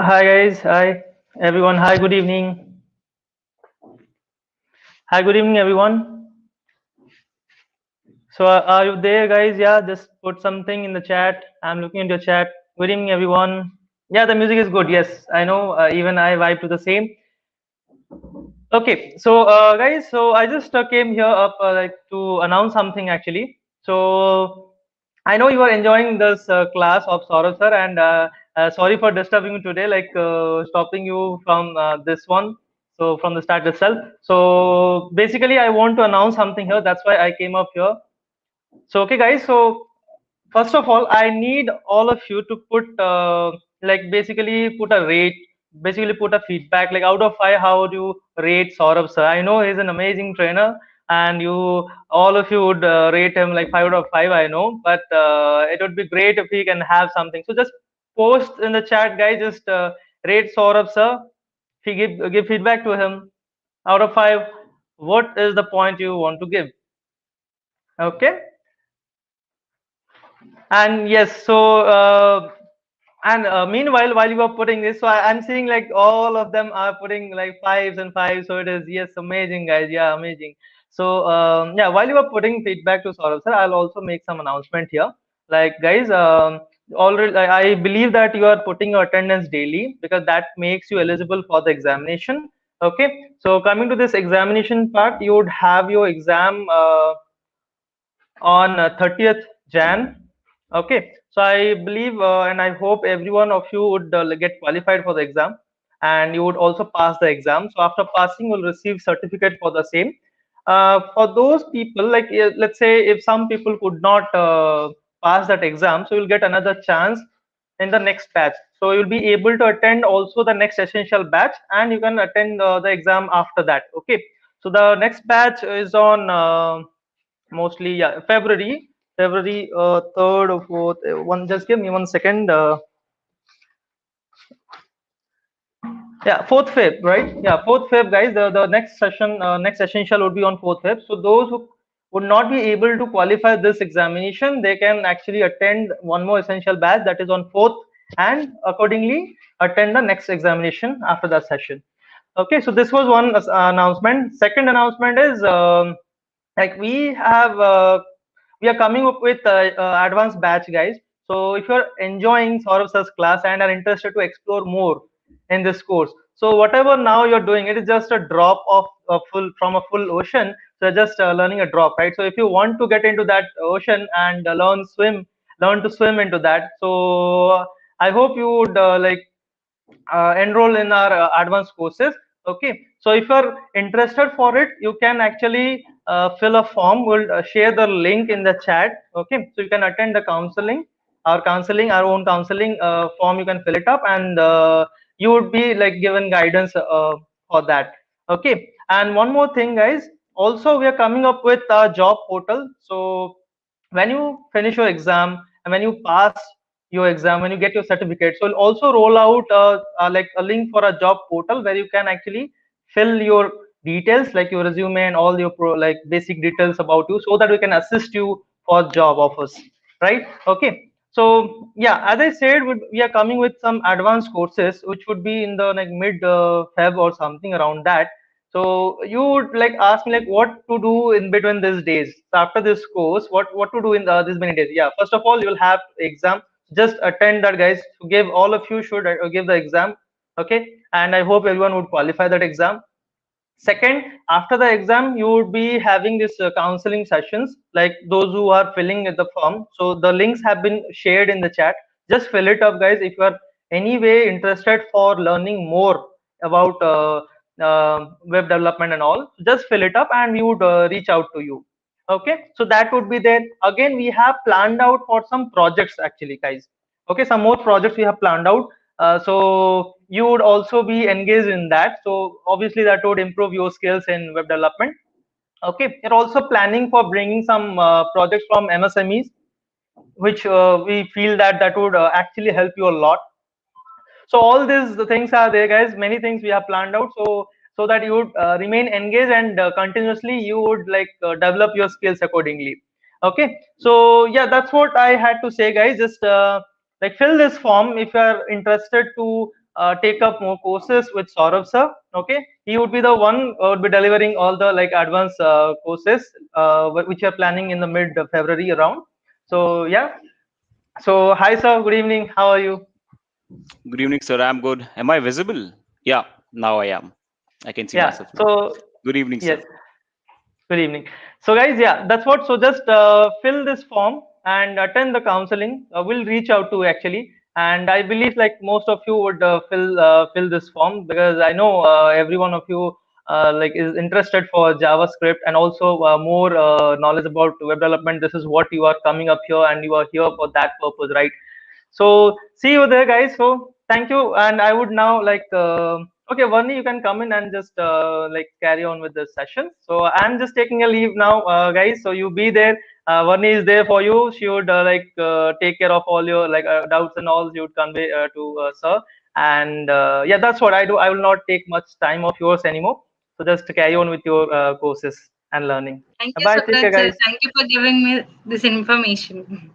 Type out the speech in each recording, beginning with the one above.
Hi guys, hi everyone, hi, good evening. Hi, good evening everyone. So are you there guys? Yeah, just put something in the chat. I'm looking into your chat. Good evening everyone. Yeah, the music is good. Yes, I know. Even I vibe to the same. Okay, so guys, so I just came here up like to announce something actually. So I know you are enjoying this class of Saurav sir, and sorry for disturbing you today, like stopping you from this one. So from the start itself. So basically, I want to announce something here. That's why I came up here. So okay, guys. So first of all, I need all of you to put like basically put a rate, basically put a feedback. Like out of five, how do you rate Saurabh sir? I know he's an amazing trainer, and you all of you would rate him like 5 out of 5. I know, but it would be great if he can have something. So just post in the chat, guys. Just rate Saurabh sir. If you give feedback to him out of 5, what is the point you want to give? Okay. And yes, so and meanwhile, while you are putting this, so I'm seeing like all of them are putting like fives and fives. So it is, yes, amazing, guys. Yeah, amazing. So yeah, while you are putting feedback to Saurav sir, I'll also make some announcement here. Like guys, already I believe that you are putting your attendance daily because that makes you eligible for the examination. Okay. So coming to this examination part, you would have your exam on 30th Jan. Okay, so I believe and I hope every one of you would get qualified for the exam, and you would also pass the exam. So after passing, you'll receive certificate for the same. For those people, like let's say if some people could not pass that exam, so you'll get another chance in the next batch. So you'll be able to attend also the next essential batch, and you can attend the exam after that. Okay, so the next batch is on mostly, yeah, February 3rd or 4th. One, just give me 1 second. Yeah, 4th Feb, right? Yeah, 4th Feb, guys. The next session, next essential would be on 4th Feb. So those who would not be able to qualify this examination, they can actually attend one more essential batch that is on 4th, and accordingly attend the next examination after that session. Okay, so this was one announcement. Second announcement is like we are coming up with advanced batch, guys. So if you're enjoying Saurabh sir's class and are interested to explore more in this course, so whatever now you're doing, it is just a drop of a full from a full ocean. So you're just learning a drop, right? So if you want to get into that ocean and learn to swim into that. So I hope you would enroll in our advanced courses. Okay, so if you're interested for it, you can actually fill a form. We'll share the link in the chat. Okay, so you can attend the our own counseling form. You can fill it up, and you would be like given guidance for that. Okay, and one more thing, guys, also we are coming up with a job portal. So when you finish your exam and when you pass your exam, when you get your certificate, so we'll also roll out like a link for a job portal where you can actually fill your details, like your resume and all your like basic details about you, so that we can assist you for job offers, right? Okay, so yeah, as I said, we are coming with some advanced courses which would be in the like mid Feb or something around that. So you would like ask me like what to do in between these days. So after this course, what to do in these many days? Yeah, first of all, you'll have exam. Just attend that, guys. Give all of you should give the exam. Okay, and I hope everyone would qualify that exam. Second, after the exam, you would be having this counseling sessions, like those who are filling the form. So the links have been shared in the chat. Just fill it up, guys. If you are anyway interested for learning more about web development and all, just fill it up, and we would reach out to you. Okay, so that would be there. Again, we have planned out for some projects actually, guys. Okay, some more projects we have planned out. So you would also be engaged in that. So obviously that would improve your skills in web development. Okay, we're also planning for bringing some projects from MSMEs, which we feel that would actually help you a lot. So all these the things are there, guys. Many things we have planned out, so that you would remain engaged, and continuously you would like develop your skills accordingly. Okay, so yeah, that's what I had to say, guys. Just like fill this form if you are interested to take up more courses with Saurabh sir. Okay, he would be the one would be delivering all the like advanced courses which are planning in the mid February around. So yeah. So hi sir, good evening. How are you? Good evening, sir. I'm good. Am I visible? Yeah, now I am. I can see Yeah. myself now. So Good evening, sir. yes. Good evening. So, guys, yeah, that's what. So, just fill this form and attend the counseling. We'll reach out to actually, and I believe like most of you would fill this form because I know every one of you like is interested for JavaScript and also more knowledge about web development. This is what you are coming up here, and you are here for that purpose, right? So see you there, guys. So thank you, and I would now like okay, Varney, you can come in and just like carry on with the session. So I'm just taking a leave now, guys. So you be there. Varney is there for you. She would like take care of all your like doubts and all. She would convey to sir. And yeah, that's what I do. I will not take much time of yours anymore. So just carry on with your courses and learning. Thank you, Bye. Take care, Suraj sir. guys. Thank you for giving me this information.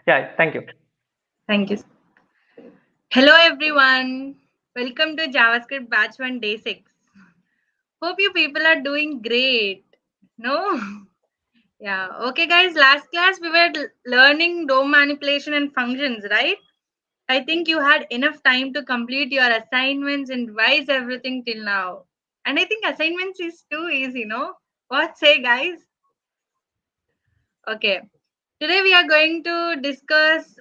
Yeah, thank you. Thank you. Hello, everyone. Welcome to JavaScript Batch 1 Day 6. Hope you people are doing great. No? Yeah. Okay, guys. Last class we were learning DOM manipulation and functions, right? I think you had enough time to complete your assignments and revise everything till now. And I think assignments is too easy, no? What say, guys? Okay. Today we are going to discuss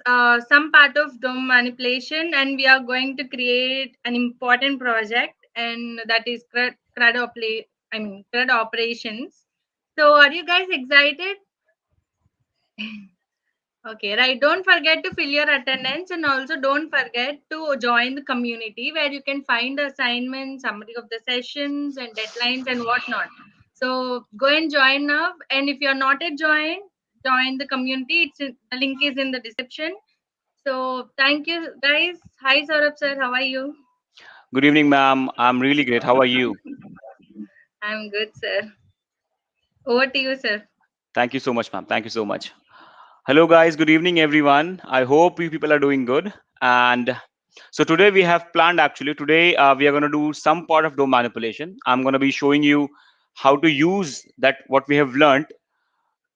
some part of DOM manipulation, and we are going to create an important project, and that is CRUD operations. So, are you guys excited? Okay, right. Don't forget to fill your attendance, and also don't forget to join the community where you can find the assignments, summary of the sessions, and deadlines and whatnot. So go and join now. And if you're not yet joined, join the community. The link is in the description. So thank you, guys. Hi, Saurabh sir. How are you? Good evening, ma'am. I'm really great. How are you? I'm good, sir. Over to you, sir. Thank you so much, ma'am. Thank you so much. Hello, guys. Good evening, everyone. I hope you people are doing good. And so today we have planned actually. Today we are going to do some part of DOM manipulation. I'm going to be showing you how to use that what we have learned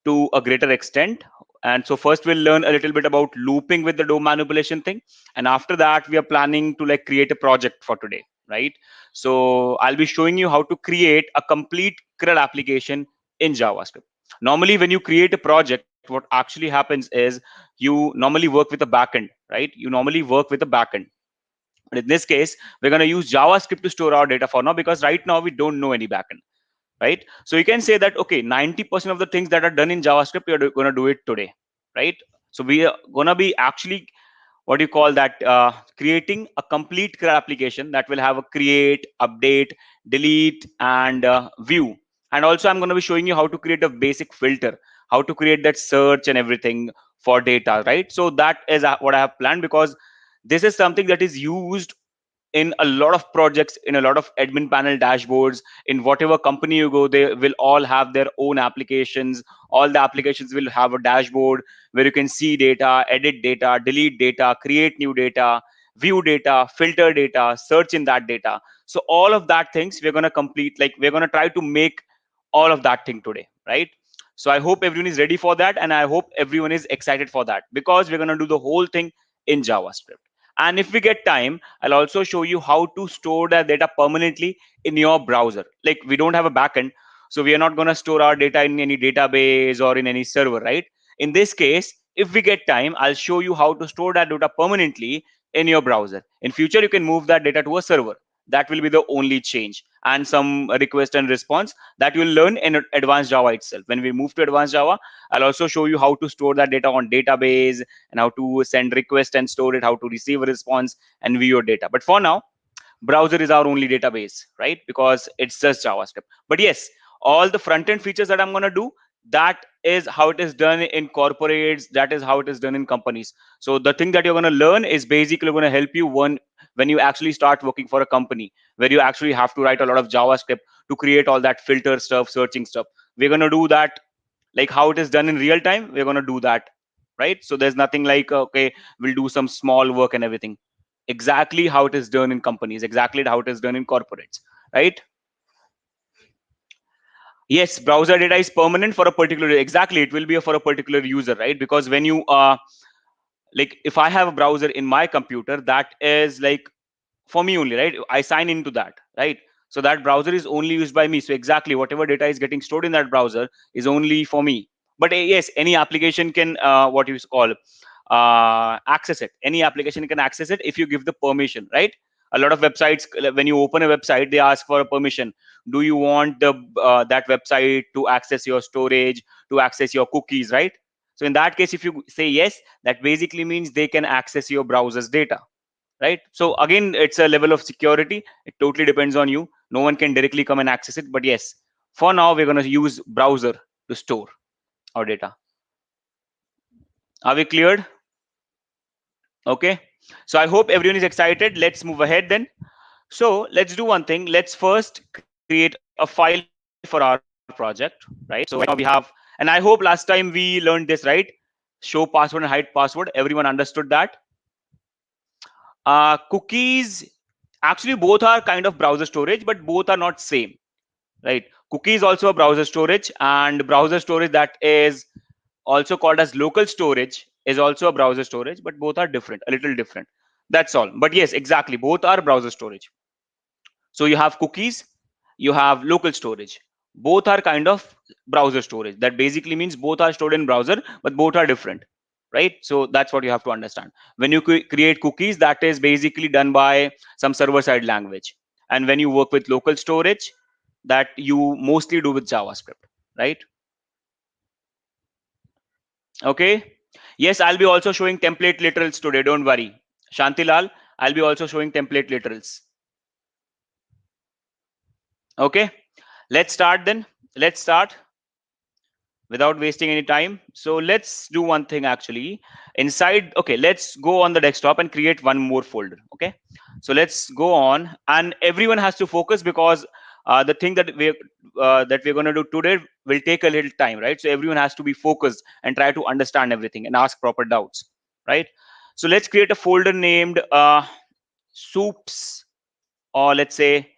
to a greater extent. And so first we'll learn a little bit about looping with the DOM manipulation thing. And after that, we are planning to like create a project for today, right? So I'll be showing you how to create a complete CRUD application in JavaScript. Normally, when you create a project, what actually happens is you normally work with a backend, right? You normally work with a backend. But in this case, we're going to use JavaScript to store our data for now because right now we don't know any backend, right? So you can say that, okay, 90% of the things that are done in JavaScript, you're going to do it today, right? So we are going to be actually, what do you call that, creating a complete CRUD application that will have a create, update, delete, and view. And also I'm going to be showing you how to create a basic filter, how to create that search and everything for data, right? So that is what I have planned, because this is something that is used in a lot of projects, in a lot of admin panel dashboards. In whatever company you go, they will all have their own applications. All the applications will have a dashboard where you can see data, edit data, delete data, create new data, view data, filter data, search in that data. So all of that things we're going to complete, like we're going to try to make all of that thing today, right? So I hope everyone is ready for that, and I hope everyone is excited for that, because we're going to do the whole thing in JavaScript. And if we get time, I'll also show you how to store that data permanently in your browser. Like, we don't have a backend, so we are not going to store our data in any database or in any server, right? In this case, if we get time, I'll show you how to store that data permanently in your browser. In future, you can move that data to a server. That will be the only change, and some request and response that you'll learn in advanced Java itself. When we move to advanced Java, I'll also show you how to store that data on database, and how to send request and store it, how to receive a response and view your data. But for now, browser is our only database, right? Because it's just JavaScript. But yes, all the front end features that I'm going to do, that is how it is done in corporates, that is how it is done in companies. So the thing that you're going to learn is basically going to help you one when you actually start working for a company, where you actually have to write a lot of JavaScript to create all that filter stuff, searching stuff. We're going to do that like how it is done in real time. We're going to do that, right? So there's nothing like, okay, we'll do some small work and everything. exactly how it is done in companies, exactly how it is done in corporates, right? Yes, browser data is permanent for a particular, exactly, it will be for a particular user, right? Because when you like if I have a browser in my computer, that is like for me only, right? I sign into that, right? So that browser is only used by me. So exactly whatever data is getting stored in that browser is only for me. But yes, any application can what you call access it. Any application can access it if you give the permission, right? A lot of websites, when you open a website, they ask for a permission. Do you want the that website to access your storage, to access your cookies, right? So in that case, if you say yes, that basically means they can access your browser's data, right? So again, it's a level of security. It totally depends on you. No one can directly come and access it. But yes, for now, we're going to use browser to store our data. Are we cleared? Okay. So I hope everyone is excited. Let's move ahead then. So let's do one thing. Let's first create a file for our project, right? So right now we have, and I hope last time we learned this, right? Show password and hide password. Everyone understood that. Cookies, actually both are kind of browser storage, but both are not same, right? Cookie is also a browser storage, and browser storage that is also called as local storage is also a browser storage, but both are different, a little different. That's all. But yes, exactly, both are browser storage. So you have cookies, you have local storage. Both are kind of browser storage. That basically means both are stored in browser, but both are different, right? So that's what you have to understand. When you create cookies, that is basically done by some server-side language. And when you work with local storage, that you mostly do with JavaScript, right? Okay. Yes, I'll be also showing template literals today. Don't worry. Shantilal, I'll be also showing template literals. Okay. Let's start then. Let's start without wasting any time. So let's do one thing actually. Inside, okay, let's go on the desktop and create one more folder. Okay. So let's go on, and everyone has to focus because the thing that we're going to do today will take a little time, right? So everyone has to be focused and try to understand everything and ask proper doubts, right? So let's create a folder named soups, or let's say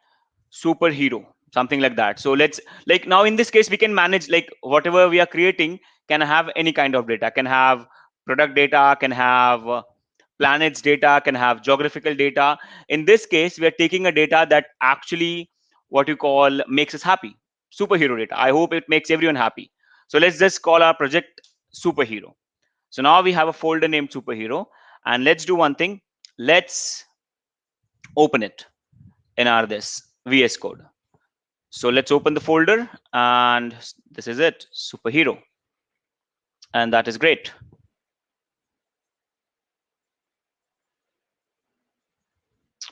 superhero, something like that. So let's, like, now in this case we can manage, like, whatever we are creating can have any kind of data, can have product data, can have planets data, can have geographical data. In this case we are taking a data that actually what you call makes us happy, superhero data. I hope it makes everyone happy. So let's just call our project superhero. So now we have a folder named superhero, and let's do one thing. Let's open it in our this VS Code. So let's open the folder, and this is it, superhero, and that is great.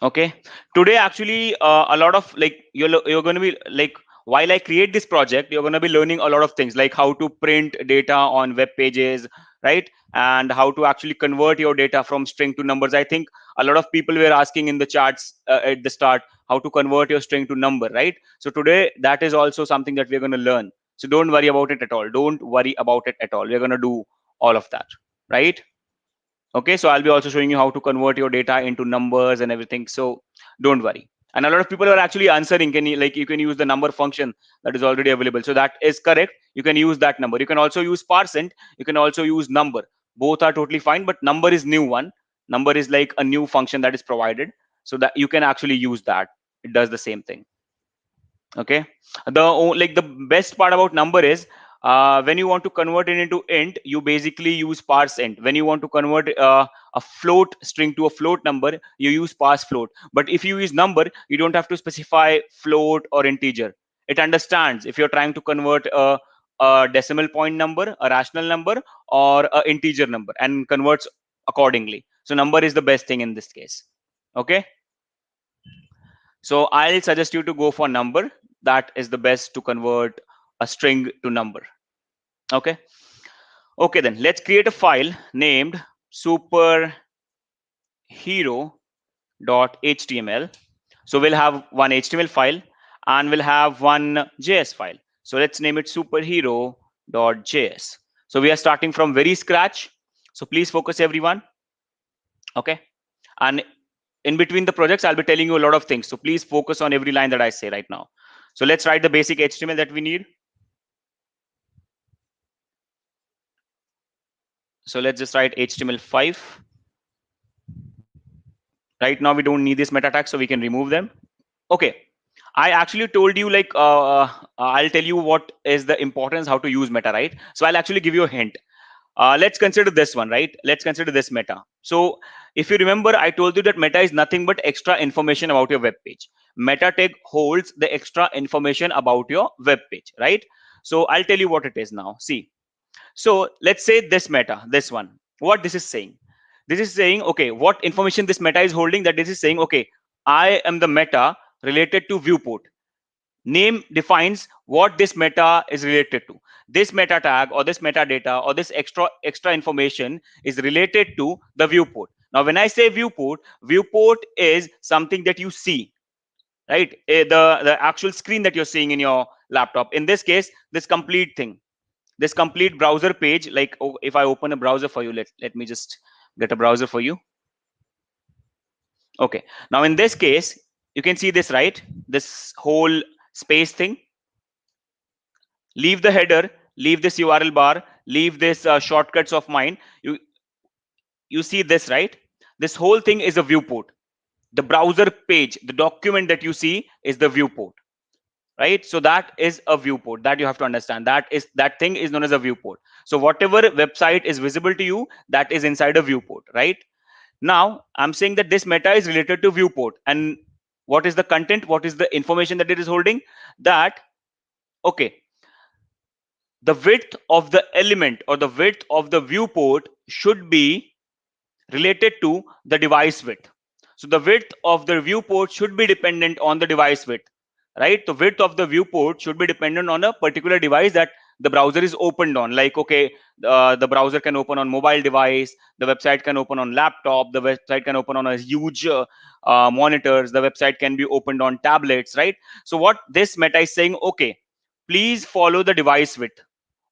Okay, today actually a lot of, like, you're going to be like, while I create this project, you're going to be learning a lot of things, like how to print data on web pages, right? And how to actually convert your data from string to numbers. I think a lot of people were asking in the charts at the start how to convert your string to number, right? So today that is also something that we're going to learn. So don't worry about it at all. Don't worry about it at all. We're going to do all of that, right? Okay, so I'll be also showing you how to convert your data into numbers and everything. So don't worry. And a lot of people are actually answering, can you, like, you can use the number function that is already available. So that is correct. You can use that number. You can also use %. You can also use number. Both are totally fine, but number is new one. Number is like a new function that is provided, so that you can actually use that. It does the same thing. Okay, like the best part about number is when you want to convert it into int, you basically use parse int. When you want to convert a float string to a float number, you use parse float. But if you use number, you don't have to specify float or integer. It understands if you're trying to convert a decimal point number, a rational number, or a integer number, and converts accordingly. So number is the best thing in this case. Okay, so I'll suggest you to go for number. That is the best to convert a string to number. Okay. Okay, then let's create a file named superhero.html. So we'll have one HTML file and we'll have one JS file. So let's name it superhero.js. So we are starting from very scratch. So please focus, everyone. Okay. And in between the projects, I'll be telling you a lot of things. So please focus on every line that I say right now. So let's write the basic HTML that we need. So let's just write HTML5. Right now, we don't need this meta tags, so we can remove them. Okay. I actually told you like I'll tell you what is the importance, how to use meta, right? So I'll actually give you a hint. Let's consider this one, right? Let's consider this meta. So if you remember, I told you that meta is nothing but extra information about your web page. Meta tag holds the extra information about your web page, right? So I'll tell you what it is now. See, so let's say this meta, this one, what this is saying. This is saying, okay, what information this meta is holding, that this is saying, okay, I am the meta related to viewport. Name defines what this meta is related to. This meta tag or this metadata or this extra information is related to the viewport. Now, when I say viewport, viewport is something that you see, right? The actual screen that you're seeing in your laptop. In this case, this complete thing, this complete browser page. Like, oh, if I open a browser for you, let me just get a browser for you. Okay. Now, in this case, you can see this, right? This whole space thing. Leave the header, leave this URL bar, leave this shortcuts of mine. You see this, right? This whole thing is a viewport. The browser page, the document that you see is the viewport, right? So that is a viewport that you have to understand. That thing is known as a viewport. So whatever website is visible to you, that is inside a viewport, right? Now I'm saying that this meta is related to viewport, and what is the content, what is the information that it is holding? That, okay, the width of the element or the width of the viewport should be related to the device width. So the width of the viewport should be dependent on the device width, right? The width of the viewport should be dependent on a particular device that the browser is opened on. Like, okay, the browser can open on mobile device, the website can open on laptop, the website can open on a huge monitors, the website can be opened on tablets, right? So what this meta is saying, okay, please follow the device width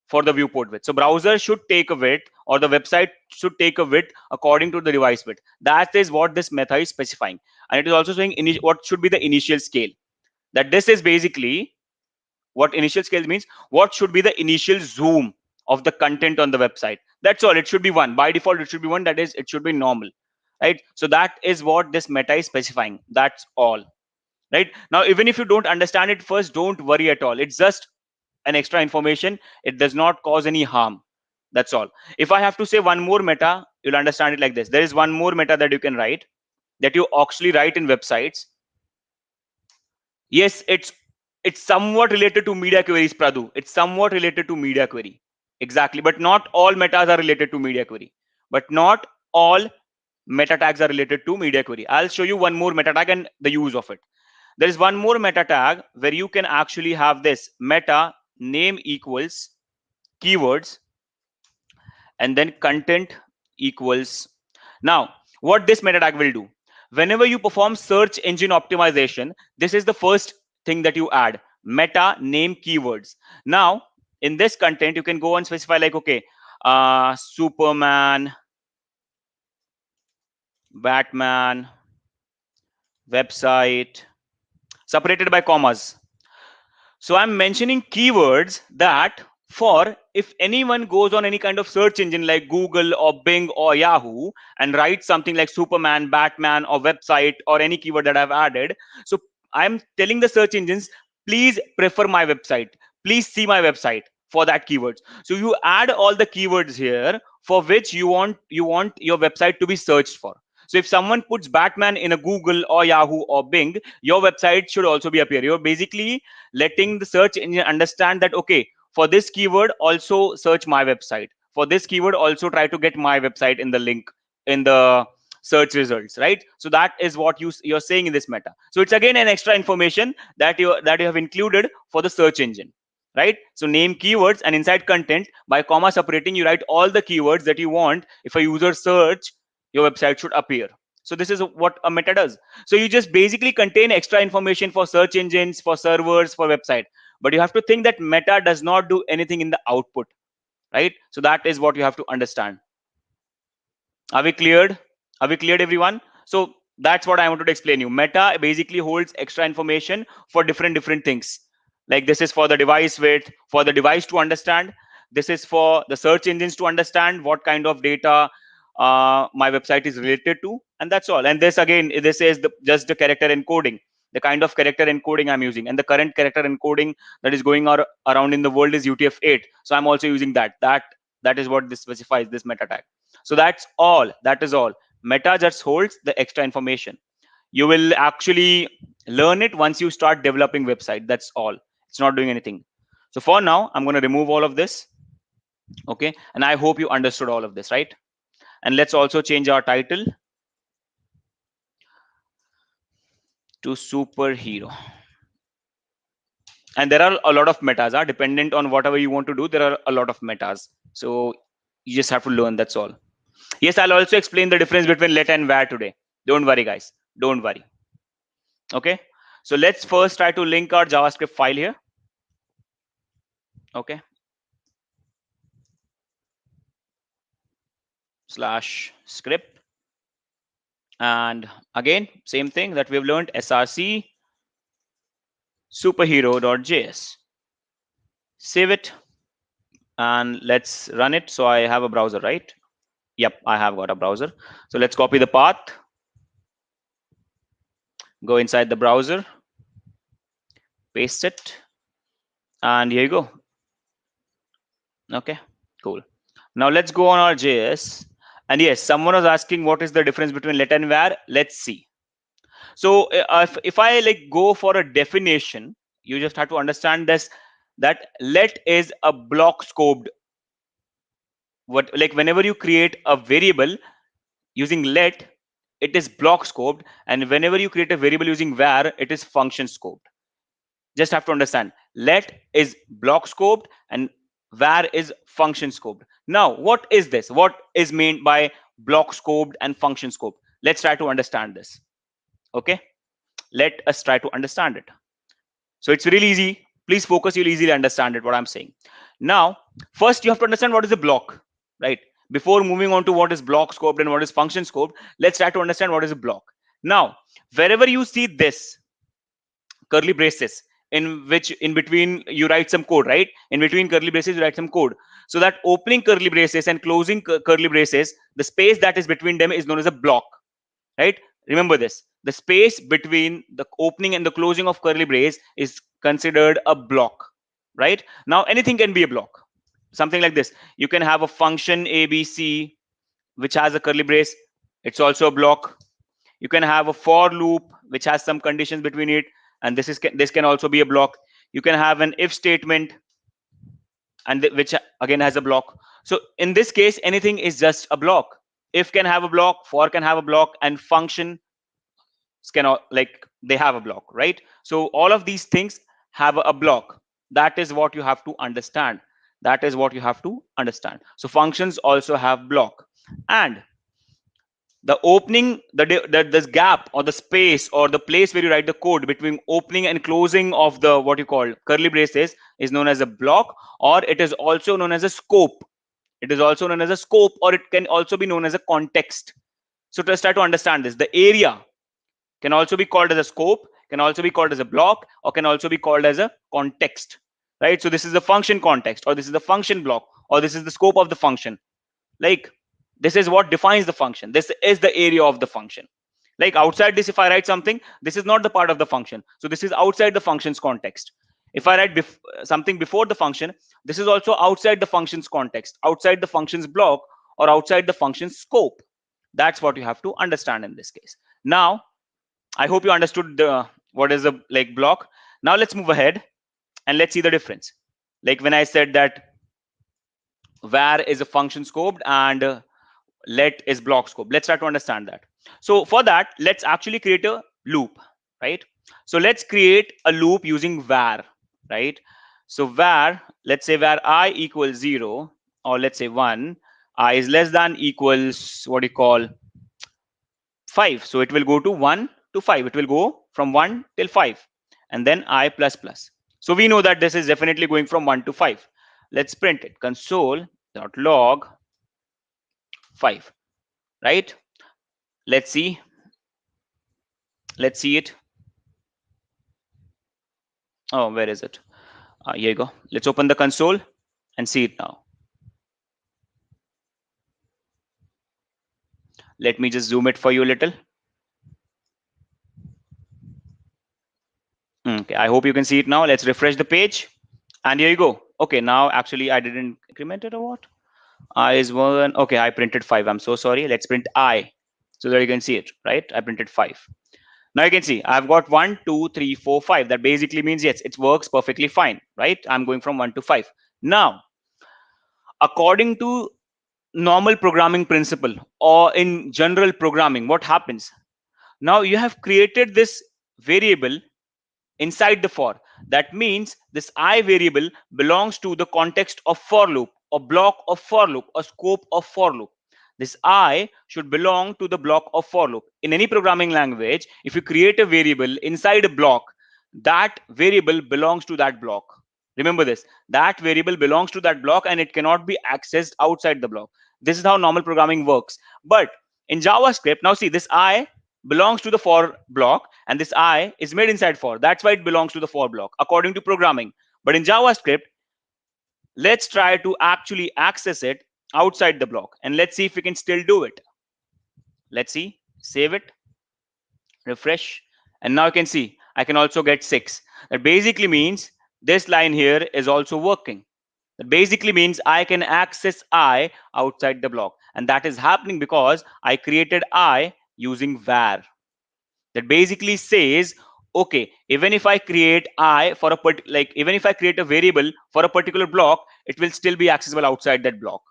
for the viewport width. So browser should take a width, or the website should take a width according to the device width. That is what this method is specifying. And it is also saying what should be the initial scale. That this is basically what initial scale means. What should be the initial zoom of the content on the website? That's all. It should be one. By default, it should be one. That is, it should be normal, right? So that is what this meta is specifying. That's all, right? Now, even if you don't understand it first, don't worry at all. It's just an extra information. It does not cause any harm. That's all. If I have to say one more meta, you'll understand it like this. There is one more meta that you can write, that you actually write in websites. Yes, it's somewhat related to media queries, Pradu. It's somewhat related to media query. Exactly. But not all metas are related to media query. But not all meta tags are related to media query. I'll show you one more meta tag and the use of it. There is one more meta tag where you can actually have this meta name equals keywords, and then content equals. Now, what this meta tag will do, whenever you perform search engine optimization, this is the first thing that you add, meta name keywords. Now, in this content, you can go and specify like, okay, Superman, Batman, website, separated by commas. So I'm mentioning keywords that, for if anyone goes on any kind of search engine like Google or Bing or Yahoo and writes something like Superman, Batman, or website, or any keyword that I've added, so I'm telling the search engines, please prefer my website, please see my website for that keywords. So you add all the keywords here for which you want your website to be searched for. So if someone puts Batman in a Google or Yahoo or Bing, your website should also be appear. You're basically letting the search engine understand that, okay, for this keyword also search my website, for this keyword also try to get my website in the link in the search results, right? So that is what you're saying in this meta. So it's again an extra information that you have included for the search engine, right? So name keywords, and inside content, by comma separating, you write all the keywords that you want. If a user search, your website should appear. So this is what a meta does. So you just basically contain extra information for search engines, for servers, for website. But you have to think that meta does not do anything in the output, right? So that is what you have to understand. Are we cleared? Are we cleared, everyone? So That's what I wanted to explain you. Meta basically holds extra information for different things. Like this is for the device width, for the device to understand. This is for the search engines to understand what kind of data my website is related to, and that's all. And this again, this is just the character encoding, the kind of character encoding I'm using, and the current character encoding that is going around in the world is UTF-8. So I'm also using that. That is what this specifies, this meta tag. So that's all. That is all. Meta just holds the extra information. You will actually learn it once you start developing website. That's all. It's not doing anything. So for now, I'm going to remove all of this. Okay. And I hope you understood all of this, right? And let's also change our title to superhero. And there are a lot of metas, dependent on whatever you want to do. There are a lot of metas. So you just have to learn. That's all. Yes, I'll also explain the difference between let and where today. Don't worry, guys. Don't worry. Okay. So let's first try to link our JavaScript file here. Okay. /script. And again, same thing that we've learned, src superhero.js. Save it and let's run it. So I have a browser, right? Yep, I have got a browser. So let's copy the path. Go inside the browser, paste it, and here you go. Okay, cool. Now let's go on our JS. And yes, someone was asking what is the difference between let and where. Let's see. So if I like go for a definition, you just have to understand this, that let is a block scoped. What, like whenever you create a variable using let, it is block scoped, and whenever you create a variable using var, it is function scoped. Just have to understand, let is block scoped and var is function scoped. Now what is this? What is meant by block scoped and function scoped? Let's try to understand this. Okay, let us try to understand it. So it's really easy. Please focus, you'll easily understand it, what I'm saying. Now first you have to understand what is a block, right? Before moving on to what is block scoped and what is function scoped, let's try to understand what is a block. Now wherever you see this curly braces, in which in between you write some code, right? In between curly braces you write some code. So that opening curly braces and closing curly braces, the space that is between them is known as a block, right? Remember this, the space between the opening and the closing of curly brace is considered a block, right? Now anything can be a block. Something like this, you can have a function abc which has a curly brace, it's also a block. You can have a for loop which has some conditions between it, and this can also be a block. You can have an if statement, and which again has a block. So in this case, anything is just a block. If can have a block, for can have a block, and function can like they have a block, right? So all of these things have a block. That is what you have to understand. That is what you have to understand. So functions also have block, and the opening, this gap or the space or the place where you write the code between opening and closing of the what you call curly braces is known as a block, or it is also known as a scope. It is also known as a scope, or it can also be known as a context. So just try to understand this. The area can also be called as a scope, can also be called as a block, or can also be called as a context, right? So this is the function context, or this is the function block, or this is the scope of the function. Like this is what defines the function. This is the area of the function. Like outside this, if I write something, this is not the part of the function. So this is outside the function's context. If I write something before the function, this is also outside the function's context, outside the function's block, or outside the function's scope. That's what you have to understand in this case. Now, I hope you understood what is the like block. Now let's move ahead and let's see the difference. Like when I said that var is a function scoped and let is block scope. Let's try to understand that. So for that, let's actually create a loop, right? So let's create a loop using var, right? So var, let's say var I equals 0, or let's say 1, I is less than equals what you call 5. So it will go to 1 to 5. It will go from 1 till 5, and then I plus plus. So we know that this is definitely going from 1 to 5. Let's print it, console.log 5, right? Let's see. Let's see it. Oh, where is it? Here you go. Let's open the console and see it now. Let me just zoom it for you a little. Okay, I hope you can see it now. Let's refresh the page. And here you go. Okay, now actually I didn't increment it or what? I is 1. Okay, I printed 5. I'm so sorry. Let's print I so that you can see it, right? I printed 5. Now you can see I've got 1, 2, 3, 4, 5. That basically means yes, it works perfectly fine, right? I'm going from 1 to 5. Now, according to normal programming principle or in general programming, what happens? Now you have created this variable inside the for. That means this I variable belongs to the context of for loop or block of for loop or scope of for loop. This I should belong to the block of for loop. In any programming language, if you create a variable inside a block, that variable belongs to that block. Remember this, that variable belongs to that block and it cannot be accessed outside the block. This is how normal programming works. But in JavaScript, now see, this I belongs to the for block and this I is made inside for. That's why it belongs to the for block according to programming. But in JavaScript, let's try to actually access it outside the block and let's see if we can still do it. Let's see, save it, refresh, and now you can see I can also get 6. That basically means this line here is also working. That basically means I can access I outside the block, and that is happening because I created I using var. That basically says, okay, even if I create I for a even if I create a variable for a particular block, it will still be accessible outside that block.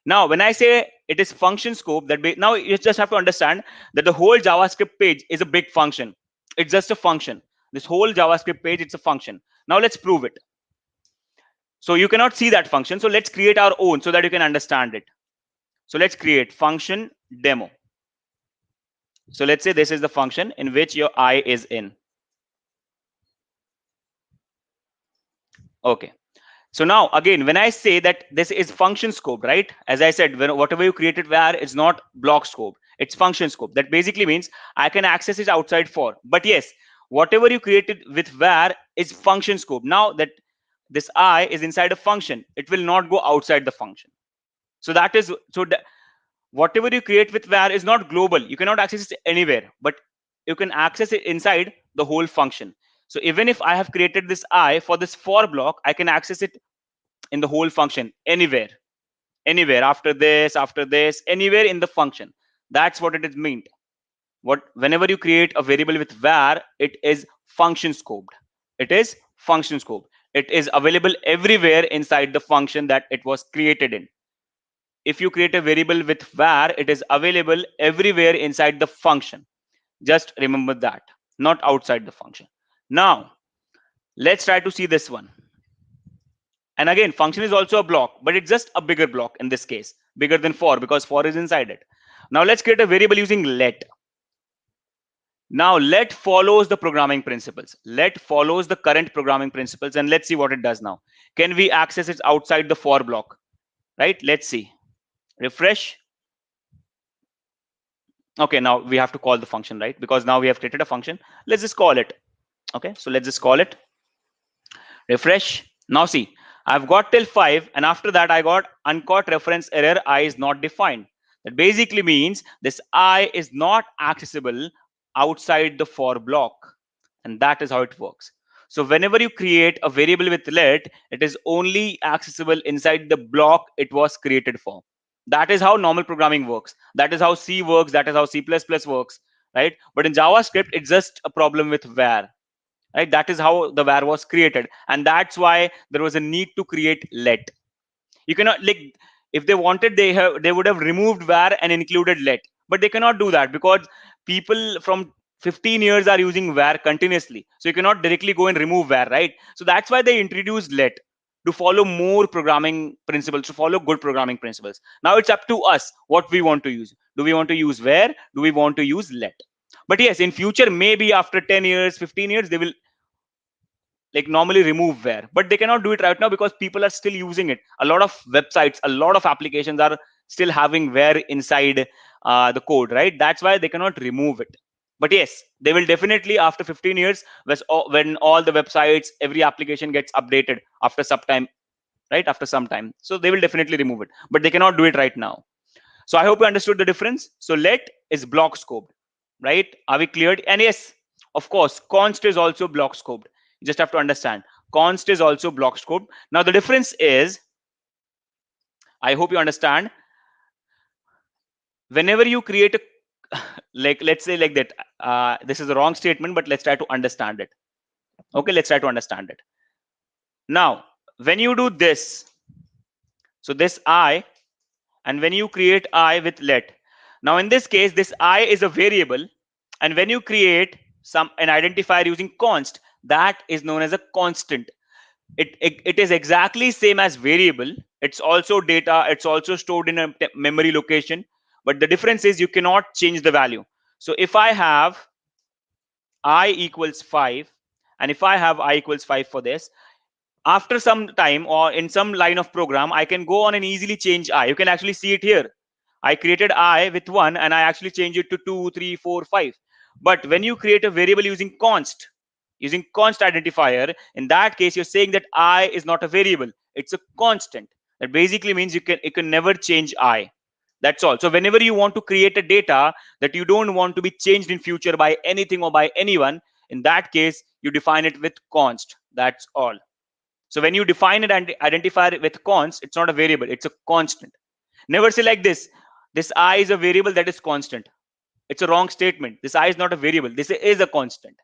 Now, when I say it is function scope, now you just have to understand that the whole JavaScript page is a big function. It's just a function. This whole JavaScript page, it's a function. Now let's prove it. So you cannot see that function. So let's create our own so that you can understand it. So let's create function demo. So let's say this is the function in which your I is in. Okay. So now again, when I say that this is function scope, right? As I said, whatever you created var is not block scope, it's function scope. That basically means I can access it outside for. But yes, whatever you created with var is function scope. Now that this I is inside a function, it will not go outside the function. So that is whatever you create with var is not global. You cannot access it anywhere, but you can access it inside the whole function. So even if I have created this I for this for block, I can access it in the whole function anywhere after this, anywhere in the function. That's what it is meant. Whenever you create a variable with var, it is function scoped. It is function scoped. It is available everywhere inside the function that it was created in. If you create a variable with var, it is available everywhere inside the function. Just remember that, not outside the function. Now let's try to see this one. And again, function is also a block, but it's just a bigger block in this case, bigger than for, because for is inside it. Now let's create a variable using let. Now let follows the programming principles. Let follows the current programming principles, and let's see what it does now. Can we access it outside the for block? Right? Let's see. Refresh. Okay, now we have to call the function, right? Because now we have created a function. Let's just call it. Okay, so let's just call it. Refresh. Now see, I've got till 5, and after that I got uncaught reference error, I is not defined. That basically means this I is not accessible outside the for block, and that is how it works. So whenever you create a variable with let, it is only accessible inside the block it was created for. That is how normal programming works. That is how C works. That is how C++ works, right? But in JavaScript, it's just a problem with var. Right? That is how the var was created, and that's why there was a need to create let. You cannot, like, if they wanted, they would have removed var and included let, but they cannot do that because people from 15 years are using var continuously. So you cannot directly go and remove var, right? So that's why they introduced let, to follow more programming principles, to follow good programming principles. Now it's up to us what we want to use. Do we want to use var? Do we want to use let? But yes, in future, maybe after 10 years, 15 years, they will like normally remove var, but they cannot do it right now because people are still using it. A lot of websites, a lot of applications are still having var inside the code, right? That's why they cannot remove it. But yes, they will definitely after 15 years, when all the websites, every application gets updated after some time, right? After some time. So they will definitely remove it, but they cannot do it right now. So I hope you understood the difference. So let is block scoped, right? Are we cleared? And yes, of course, const is also block scoped. You just have to understand. Const is also block scoped. Now the difference is, I hope you understand, whenever you create a like, let's say like that, this is a wrong statement, but let's try to understand it. Okay, let's try to understand it. Now, when you do this, so this I, and when you create I with let, now in this case, this I is a variable, and when you create an identifier using const, that is known as a constant. It is exactly same as variable. It's also data. It's also stored in a memory location, but the difference is you cannot change the value. So if I have I equals 5, and if I have I equals 5 for this, after some time or in some line of program, I can go on and easily change I. You can actually see it here. I created I with 1 and I actually change it to 2, 3, 4, 5. But when you create a variable using const identifier, in that case, you're saying that I is not a variable. It's a constant. That basically means it can never change I. That's all. So whenever you want to create a data that you don't want to be changed in future by anything or by anyone, in that case, you define it with const. That's all. So when you define it and identify it with const, it's not a variable, it's a constant. Never say like this I is a variable that is constant. It's a wrong statement. This I is not a variable, this is a constant,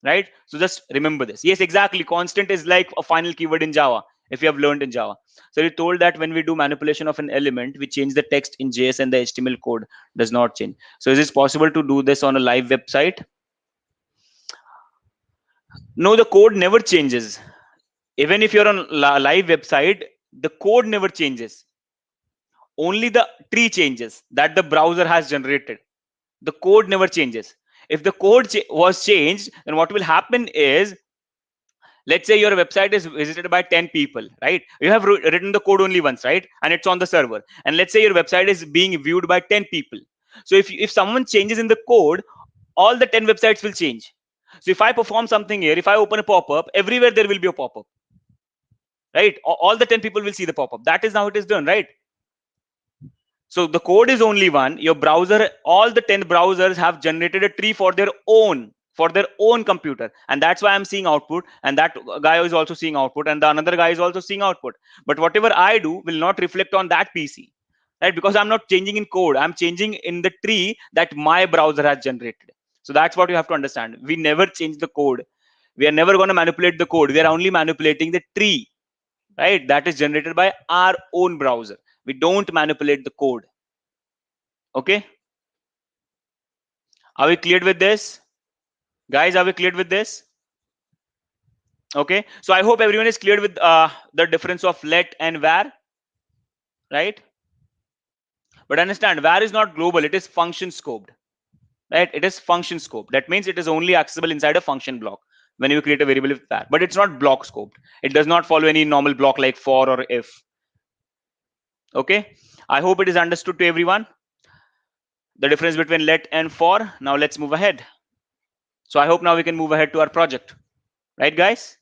right? So just remember this. Yes, exactly. Constant is like a final keyword in Java, if you have learned in Java. So you told that when we do manipulation of an element, we change the text in JS and the HTML code does not change. So is it possible to do this on a live website? No, the code never changes. Even if you're on live website, the code never changes. Only the tree changes that the browser has generated. The code never changes. If the code was changed, then what will happen is, let's say your website is visited by 10 people, right? You have written the code only once, right? And it's on the server. And let's say your website is being viewed by 10 people. So if someone changes in the code, all the 10 websites will change. So if I perform something here, if I open a pop-up, everywhere there will be a pop-up, right? All the 10 people will see the pop-up. That is how it is done, right? So the code is only one. Your browser, all the 10 browsers have generated a tree for their own computer, and that's why I'm seeing output, and that guy is also seeing output, and the another guy is also seeing output. But whatever I do will not reflect on that PC, right? Because I'm not changing in code, I'm changing in the tree that my browser has generated. So that's what you have to understand. We never change the code. We are never going to manipulate the code. We are only manipulating the tree, right? That is generated by our own browser. We don't manipulate the code. Okay, are we cleared with this, guys? Are we cleared with this? Okay, so I hope everyone is cleared with the difference of let and var, right? But understand, var is not global, it is function scoped, right? It is function scoped. That means it is only accessible inside a function block when you create a variable with var, but it's not block scoped. It does not follow any normal block like for or if. Okay, I hope it is understood to everyone, the difference between let and for. Now let's move ahead. So I hope now we can move ahead to our project, right, guys?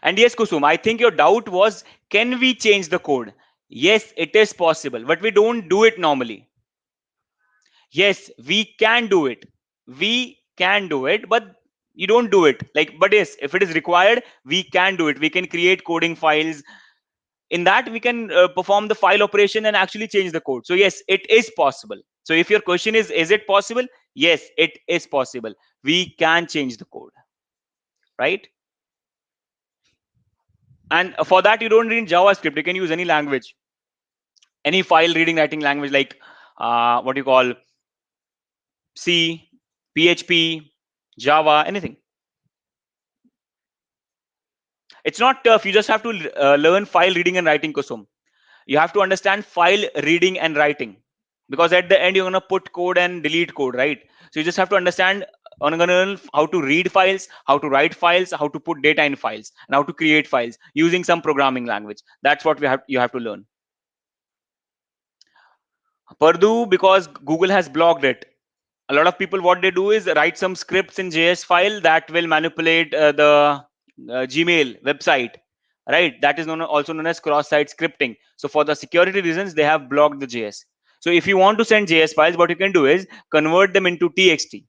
And yes, Kusum, I think your doubt was, can we change the code? Yes, it is possible, but we don't do it normally. Yes, we can do it. We can do it, but you don't do it. Like, but yes, if it is required, we can do it. We can create coding files. In that, we can perform the file operation and actually change the code. So yes, it is possible. So if your question is it possible? Yes, it is possible. We can change the code, right? And for that, you don't need JavaScript. You can use any language, any file reading writing language, like what you call C, PHP, Java, anything. It's not tough. You just have to learn file reading and writing, Kusum. You have to understand file reading and writing, because at the end you're gonna put code and delete code, right? So you just have to understand how to read files, how to write files, how to put data in files, and how to create files using some programming language. That's what you have to learn. Purdue, because Google has blocked it. A lot of people, what they do is write some scripts in JS file that will manipulate the Gmail website, right? That is also known as cross-site scripting. So for the security reasons, they have blocked the JS. So if you want to send JS files, what you can do is convert them into TXT,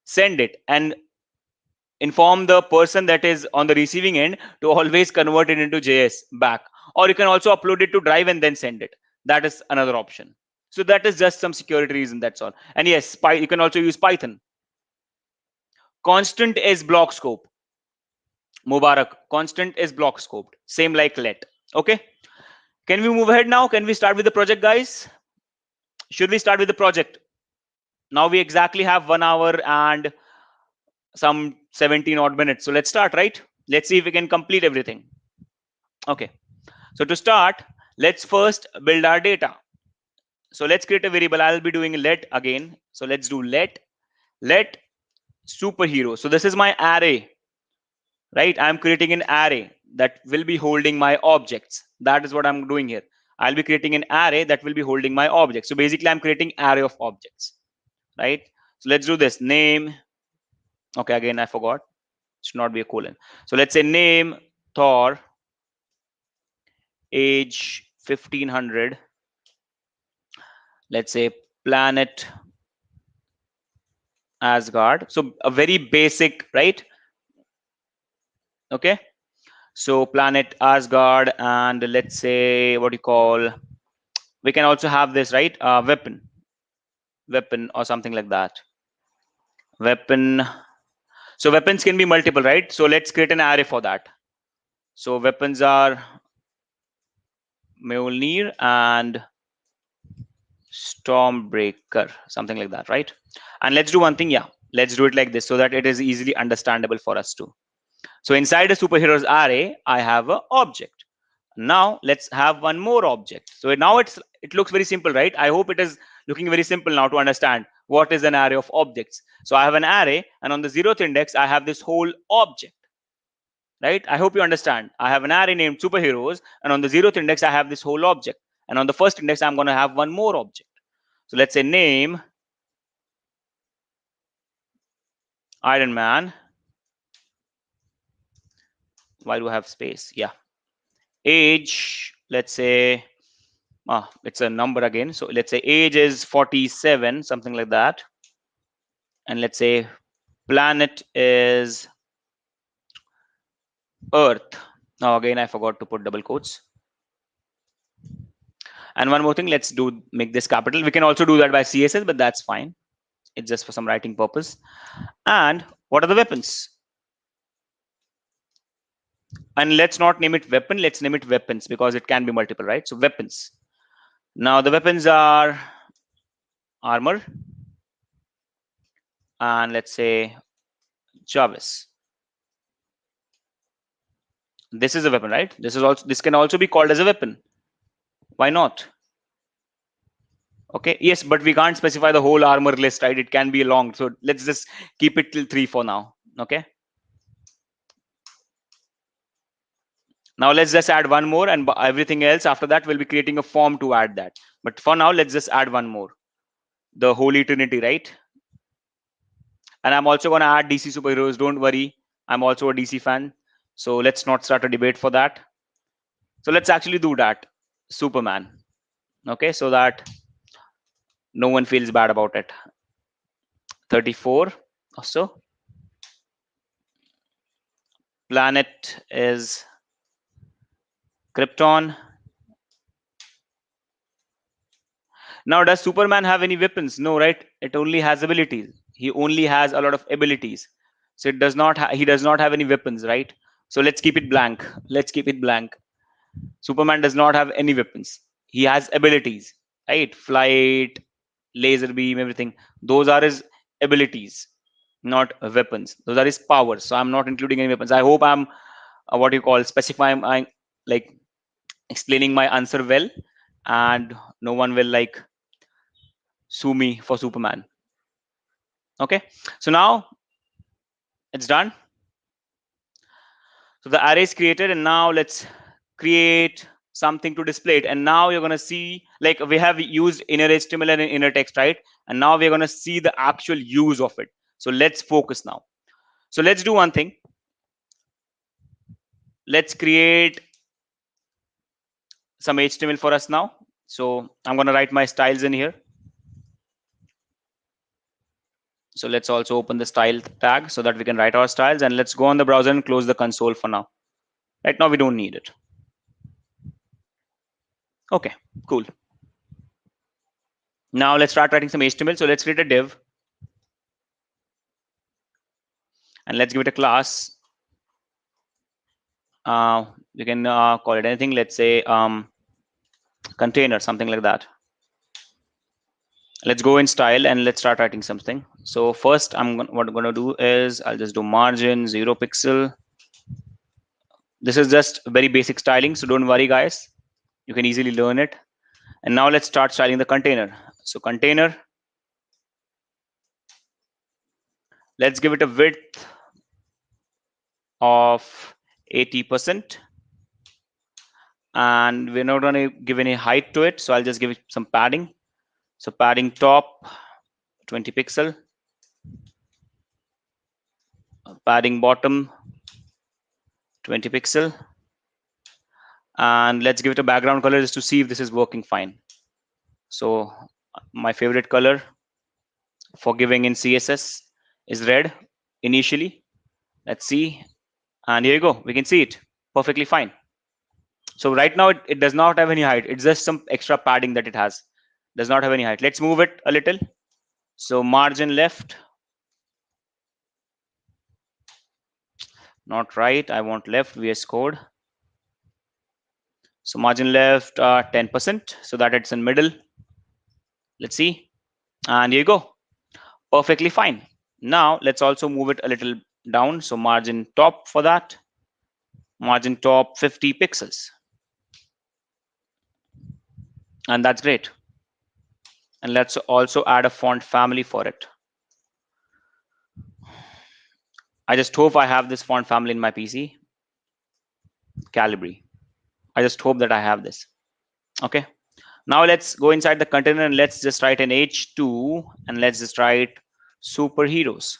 send it, and inform the person that is on the receiving end to always convert it into JS back. Or you can also upload it to Drive and then send it. That is another option. So that is just some security reason, that's all. And yes, you can also use Python. Constant is block scope. Mubarak, constant is block scoped. Same like let. Okay. Can we move ahead now? Can we start with the project, guys? Should we start with the project? Now we exactly have 1 hour and some 17 odd minutes. So let's start, right? Let's see if we can complete everything. Okay. So to start, let's first build our data. So let's create a variable. I'll be doing let again. So let's do let superhero. So this is my array, right? I'm creating an array that will be holding my objects. That is what I'm doing here. I'll be creating an array that will be holding my objects. So basically I'm creating array of objects, right? So let's do this name. Okay, again I forgot. Should not be a colon. So let's say name Thor, age 1500. Let's say planet Asgard. So a very basic, right? Okay. So planet Asgard, and let's say what you call, we can also have this, right? Weapon or something like that. Weapon. So weapons can be multiple, right? So let's create an array for that. So weapons are Mjolnir and Stormbreaker, something like that, right? And let's do one thing. Yeah, let's do it like this so that it is easily understandable for us too. So inside a superheroes array, I have an object. Now let's have one more object. So now it looks very simple, right? I hope it is looking very simple now to understand what is an array of objects. So I have an array, and on the 0th index, I have this whole object, right? I hope you understand. I have an array named superheroes, and on the 0th index, I have this whole object. And on the first index, I'm going to have one more object. So let's say name Iron Man. Why do I have space? Yeah. Age, let's say, it's a number again. So let's say age is 47, something like that. And let's say planet is Earth. Now again, I forgot to put double quotes. And one more thing, let's make this capital. We can also do that by CSS, but that's fine. It's just for some writing purpose. And what are the weapons? And let's not name it weapon, let's name it weapons, because it can be multiple, right? So weapons. Now the weapons are armor, and let's say Jarvis. This is a weapon, right? This can also be called as a weapon. Why not? Okay, yes, but we can't specify the whole armor list, right? It can be long, so let's just keep it till 3 for now. Okay, now let's just add one more, and everything else after that we'll be creating a form to add that. But for now, let's just add one more, the Holy Trinity, right? And I'm also going to add DC superheroes. Don't worry, I'm also a DC fan, so let's not start a debate for that. So let's actually do that. Superman. Okay, so that no one feels bad about it. 34 or so. Planet is Krypton. Now, does Superman have any weapons? No, right? It only has abilities. He only has a lot of abilities. So it does not. He does not have any weapons, right? So let's keep it blank. Let's keep it blank. Superman does not have any weapons. He has abilities, right? Flight, laser beam, everything. Those are his abilities, not weapons. Those are his powers. So I'm not including any weapons. I hope I'm what you call specifying, like explaining my answer well, and no one will like sue me for Superman. Okay, so now it's done. So the array is created, and now let's create something to display it. And now you're going to see, like, we have used inner HTML and inner text, right? And now we're going to see the actual use of it. So let's focus now. So let's do one thing. Let's create some HTML for us now. So I'm going to write my styles in here. So let's also open the style tag so that we can write our styles, and let's go on the browser and close the console for now. Right now we don't need it. Okay, cool. Now let's start writing some HTML. So let's create a div and let's give it a class. You can call it anything. Let's say container, something like that. Let's go in style and let's start writing something. So first, what I'm going to do is I'll just do margin 0 pixel. This is just very basic styling, so don't worry, guys. You can easily learn it. And now let's start styling the container. So container, let's give it a width of 80%. And we're not going to give any height to it, so I'll just give it some padding. So padding top 20 pixel, padding bottom 20 pixel, and let's give it a background color just to see if this is working fine. So my favorite color for giving in CSS is red initially. Let's see, and here you go, we can see it perfectly fine. So right now it does not have any height, it's just some extra padding that it has, does not have any height. Let's move it a little. So margin left, not right, I want left, VS Code. So margin left 10% so that it's in middle. Let's see, and here you go, perfectly fine. Now let's also move it a little down. So margin top for that, margin top 50 pixels, and that's great. And let's also add a font family for it. I just hope I have this font family in my PC. Calibri. I just hope that I have this. Okay. Now let's go inside the container and let's just write an H2 and let's just write superheroes.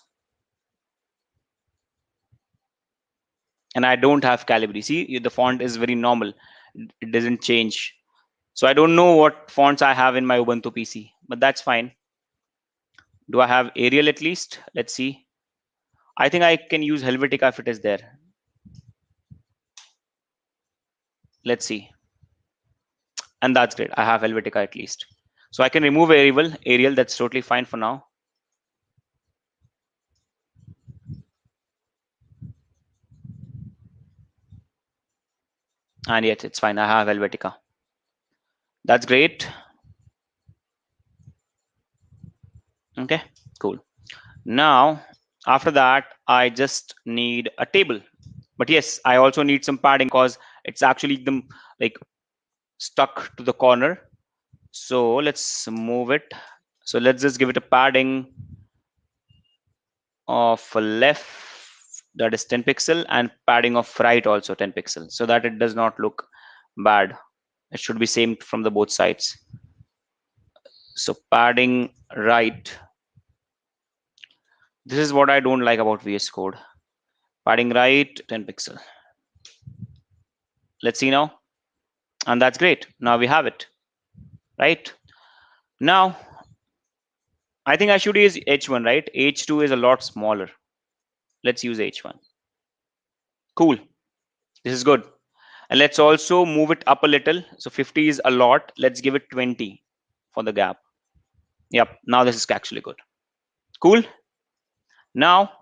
And I don't have Calibri. See, the font is very normal. It doesn't change. So I don't know what fonts I have in my Ubuntu PC, but that's fine. Do I have Arial at least? Let's see. I think I can use Helvetica if it is there. Let's see. And that's great. I have Helvetica at least. So I can remove Arial. That's totally fine for now. And yet it's fine. I have Helvetica. That's great. Okay, cool. Now, after that, I just need a table. But yes, I also need some padding because it's actually like stuck to the corner. So let's move it. So let's just give it a padding of left, that is 10 pixel, and padding of right also 10 pixel, so that it does not look bad. It should be same from the both sides. So padding right. This is what I don't like about VS Code. Padding right 10 pixel. Let's see now. And that's great. Now we have it. Right? Now, I think I should use H1, right? H2 is a lot smaller. Let's use H1. Cool. This is good. And let's also move it up a little. So 50 is a lot. Let's give it 20 for the gap. Yep. Now this is actually good. Cool. Now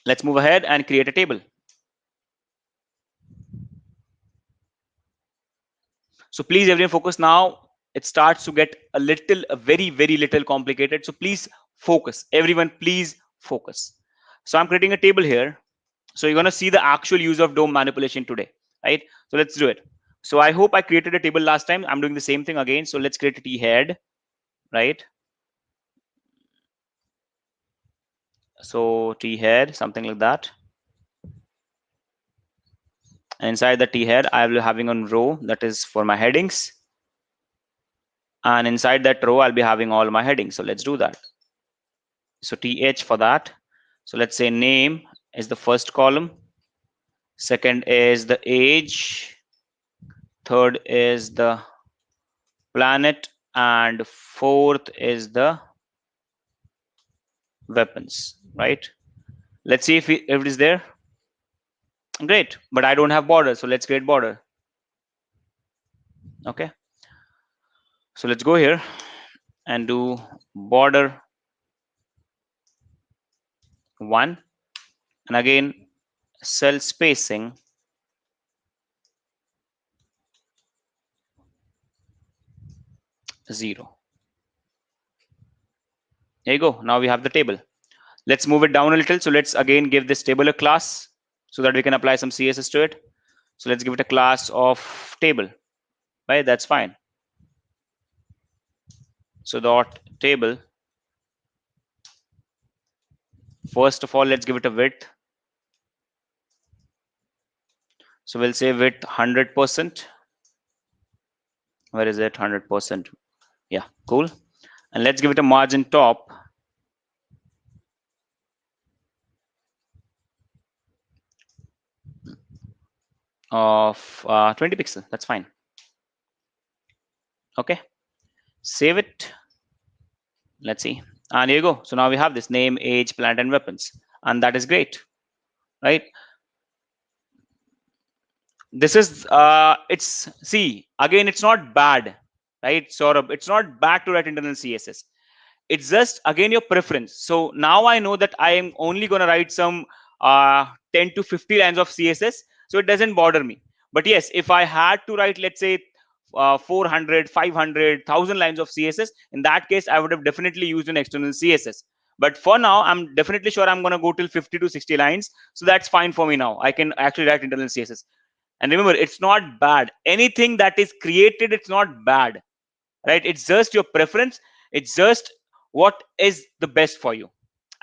let's move ahead and create a table. So please everyone focus now. It starts to get a very little complicated. So please focus. Everyone, please focus. So I'm creating a table here. So you're going to see the actual use of DOM manipulation today, right? So let's do it. So I hope I created a table last time. I'm doing the same thing again. So let's create a T head, right? So T head, something like that. And inside the T head, I will be having a row that is for my headings. And inside that row, I'll be having all my headings. So let's do that. So TH for that. So let's say name is the first column. Second is the age. Third is the planet. And fourth is the weapons, right? Let's see if it is there. Great, but I don't have border, so let's create border. Okay, so let's go here and do border 1, and again cell spacing 0. There you go. Now we have the table. Let's move it down a little. So let's again give this table a class so that we can apply some CSS to it. So let's give it a class of table, right? That's fine. So dot table. First of all, let's give it a width. So we'll say width 100%. Where is it? 100%. Yeah, cool. And let's give it a margin top of 20 pixel. That's fine. Okay, save it. Let's see. And here you go. So now we have this name, age, planet, and weapons, and that is great, right? This is it's, see, again, it's not bad, right? Sort of, it's not bad to write internal CSS. It's just again your preference. So now I know that I am only going to write some 10 to 50 lines of CSS, so it doesn't bother me. But yes, if I had to write, let's say 400, 500, 1000 lines of CSS, in that case I would have definitely used an external CSS. But for now, I'm definitely sure I'm going to go till 50 to 60 lines, so that's fine for me. Now I can actually write internal CSS. And remember, it's not bad. Anything that is created, it's not bad, right? It's just your preference. It's just what is the best for you.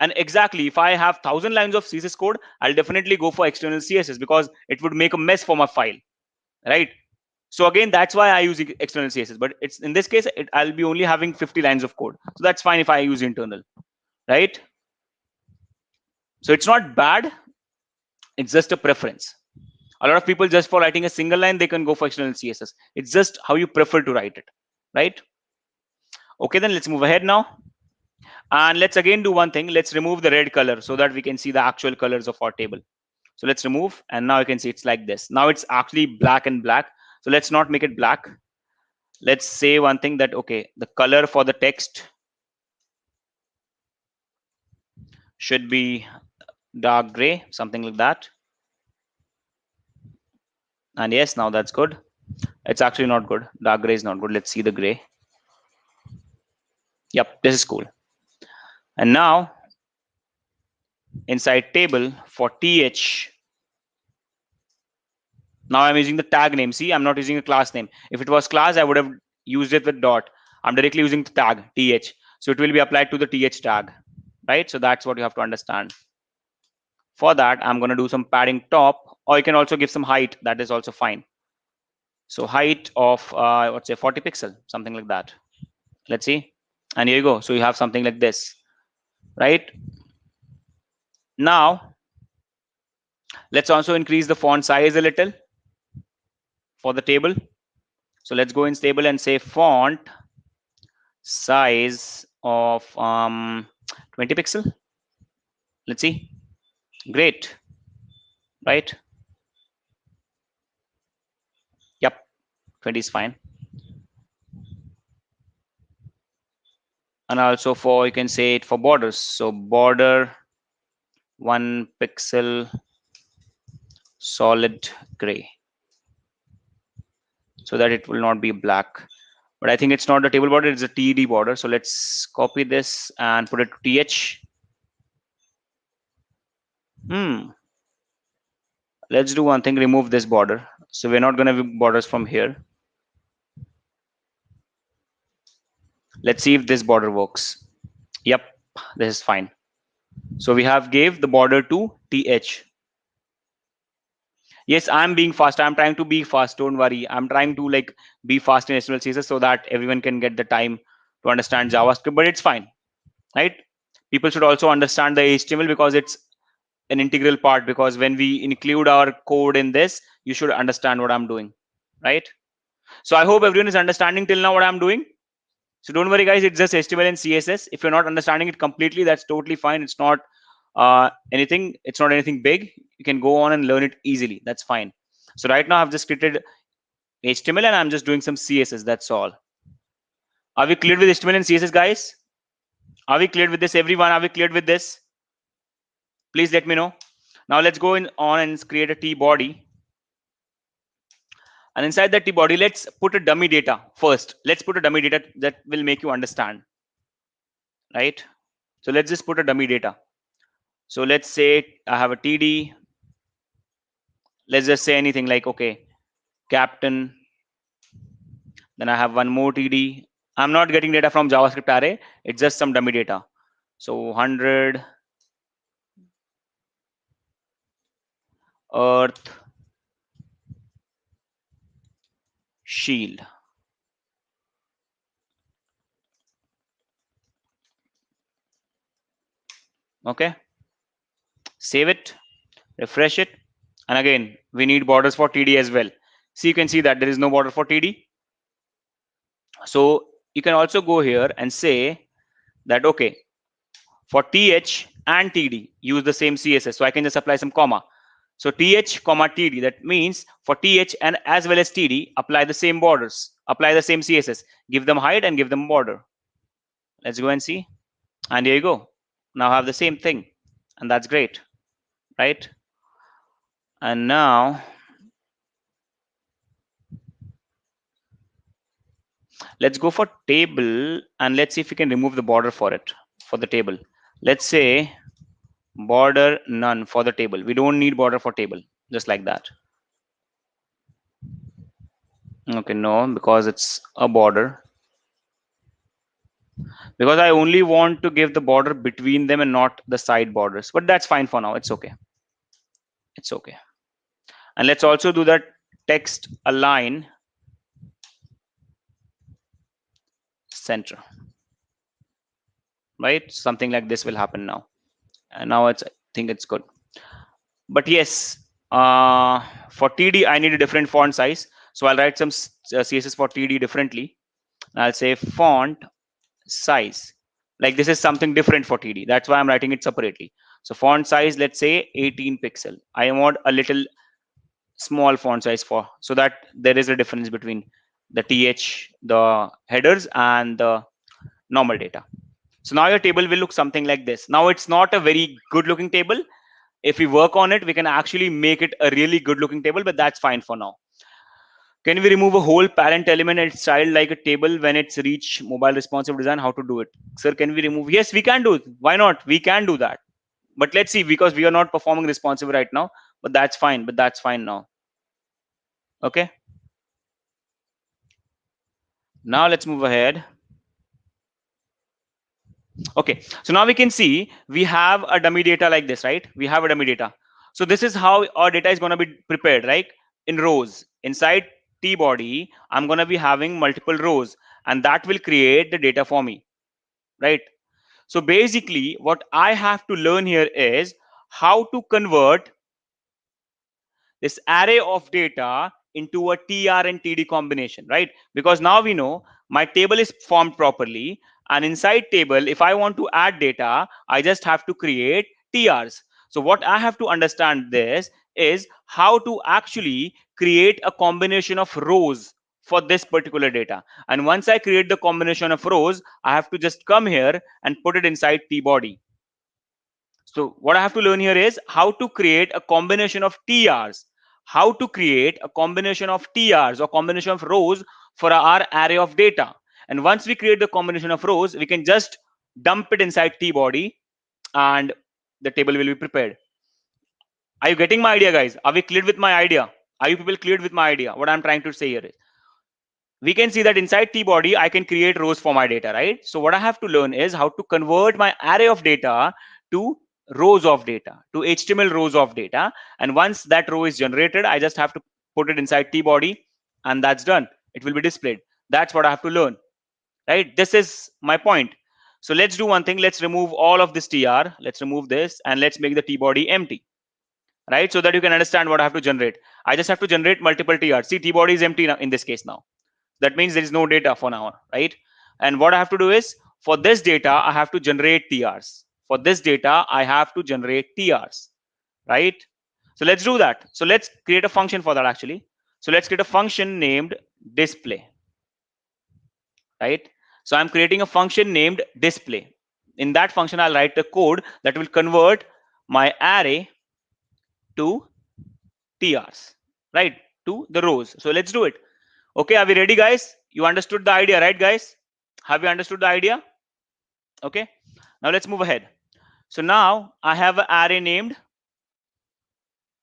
And exactly, if I have 1000 lines of CSS code, I'll definitely go for external CSS because it would make a mess for my file, right? So again, that's why I use external CSS. But it's, in this case, I'll be only having 50 lines of code, so that's fine if I use internal, right? So it's not bad. It's just a preference. A lot of people, just for writing a single line, they can go for external CSS. It's just how you prefer to write it, right? Okay, then let's move ahead now. And let's again do one thing. Let's remove the red color so that we can see the actual colors of our table. So let's remove, and now you can see it's like this. Now it's actually black and black. So let's not make it black. Let's say one thing, that okay, the color for the text should be dark gray, something like that. And yes, now that's good. It's actually not good. Dark gray is not good. Let's see the gray. Yep, this is cool. And now inside table for th, now I'm using the tag name. See, I'm not using a class name. If it was class, I would have used it with dot. I'm directly using the tag th, so it will be applied to the th tag, right? So that's what you have to understand. For that, I'm going to do some padding top, or you can also give some height. That is also fine. So height of let's say 40 pixel, something like that. Let's see. And here you go. So you have something like this, right? Now let's also increase the font size a little for the table. So let's go in table and say font size of 20 pixel. Let's see. Great, right? Yep, 20 is fine. And also for, you can say it for borders. So border 1 pixel solid gray, so that it will not be black. But I think it's not a table border, it's a TED border. So let's copy this and put it to TH. Let's do one thing, remove this border. So we're not going to have borders from here. Let's see if this border works. Yep, this is fine. So we have gave the border to TH. Yes, I'm being fast. I'm trying to be fast. Don't worry. I'm trying to like be fast in HTML CSS so that everyone can get the time to understand JavaScript. But it's fine, right? People should also understand the HTML because it's an integral part. Because when we include our code in this, you should understand what I'm doing, right? So I hope everyone is understanding till now what I'm doing. So don't worry, guys. It's just HTML and CSS. If you're not understanding it completely, that's totally fine. It's not anything. It's not anything big. You can go on and learn it easily. That's fine. So right now I've just created HTML and I'm just doing some CSS. That's all. Are we clear with HTML and CSS, guys? Are we clear with this, everyone? Are we clear with this? Please let me know. Now let's go in on and create a T body. And inside that T body, let's put a dummy data first. Let's put a dummy data that will make you understand, right? So let's just put a dummy data. So let's say I have a TD. Let's just say anything like, okay, captain. Then I have one more TD. I'm not getting data from JavaScript array. It's just some dummy data. So 100 earth shield. Okay, save it, refresh it, and again we need borders for TD as well. So you can see that there is no border for TD. So you can also go here and say that, okay, for TH and TD use the same CSS. So I can just apply some comma. So TH comma TD, that means for TH and as well as TD, apply the same borders, apply the same CSS, give them height and give them border. Let's go and see. And here you go. Now I have the same thing, and that's great, right? And now let's go for table and let's see if we can remove the border for it, for the table. Let's say border none for the table. We don't need border for table, just like that. Okay, no, because it's a border. Because I only want to give the border between them and not the side borders. But that's fine for now. It's okay. It's okay. And let's also do that text align center. Right? Something like this will happen now. And now I think it's good. But yes, for TD, I need a different font size. So I'll write some CSS for TD differently. I'll say font size. Like this is something different for TD. That's why I'm writing it separately. So font size, let's say 18 pixel. I want a little small font size for, so that there is a difference between the TH, the headers, and the normal data. So now your table will look something like this. Now it's not a very good looking table. If we work on it, we can actually make it a really good looking table, but that's fine for now. Can we remove a whole parent element and style like a table when it's reach mobile responsive design? How to do it? Sir, can we remove? Yes, we can do it. Why not? We can do that. But let's see, because we are not performing responsive right now, but that's fine. But that's fine now. Okay. Now let's move ahead. Okay, so now we can see we have a dummy data like this, right? We have a dummy data. So this is how our data is going to be prepared, right? In rows. Inside T body, I'm going to be having multiple rows, and that will create the data for me, right? So basically, what I have to learn here is how to convert this array of data into a TR and TD combination, right? Because now we know my table is formed properly, and inside table, if I want to add data, I just have to create TRs. So what I have to understand this is how to actually create a combination of rows for this particular data. And once I create the combination of rows, I have to just come here and put it inside T body. So what I have to learn here is how to create a combination of TRs, how to create a combination of TRs or combination of rows for our array of data. And once we create the combination of rows, we can just dump it inside T body and the table will be prepared. Are you getting my idea, guys? Are we clear with my idea? Are you people clear with my idea? What I'm trying to say here is, we can see that inside T body, I can create rows for my data, right? So what I have to learn is how to convert my array of data to rows of data, to HTML rows of data. And once that row is generated, I just have to put it inside T body, and that's done. It will be displayed. That's what I have to learn, right? This is my point. So let's do one thing. Let's remove all of this TR. Let's remove this and let's make the T body empty, right? So that you can understand what I have to generate. I just have to generate multiple TR. See, T body is empty now in this case now. That means there is no data for now, right? And what I have to do is, for this data, I have to generate TRs. For this data, I have to generate TRs, right? So let's do that. So let's create a function for that actually. So let's create a function named display, right? So I'm creating a function named display. In that function, I'll write the code that will convert my array to TRs, right? To the rows. So let's do it. Okay, are we ready, guys? You understood the idea, right, guys? Have you understood the idea? Okay, now let's move ahead. So now I have an array named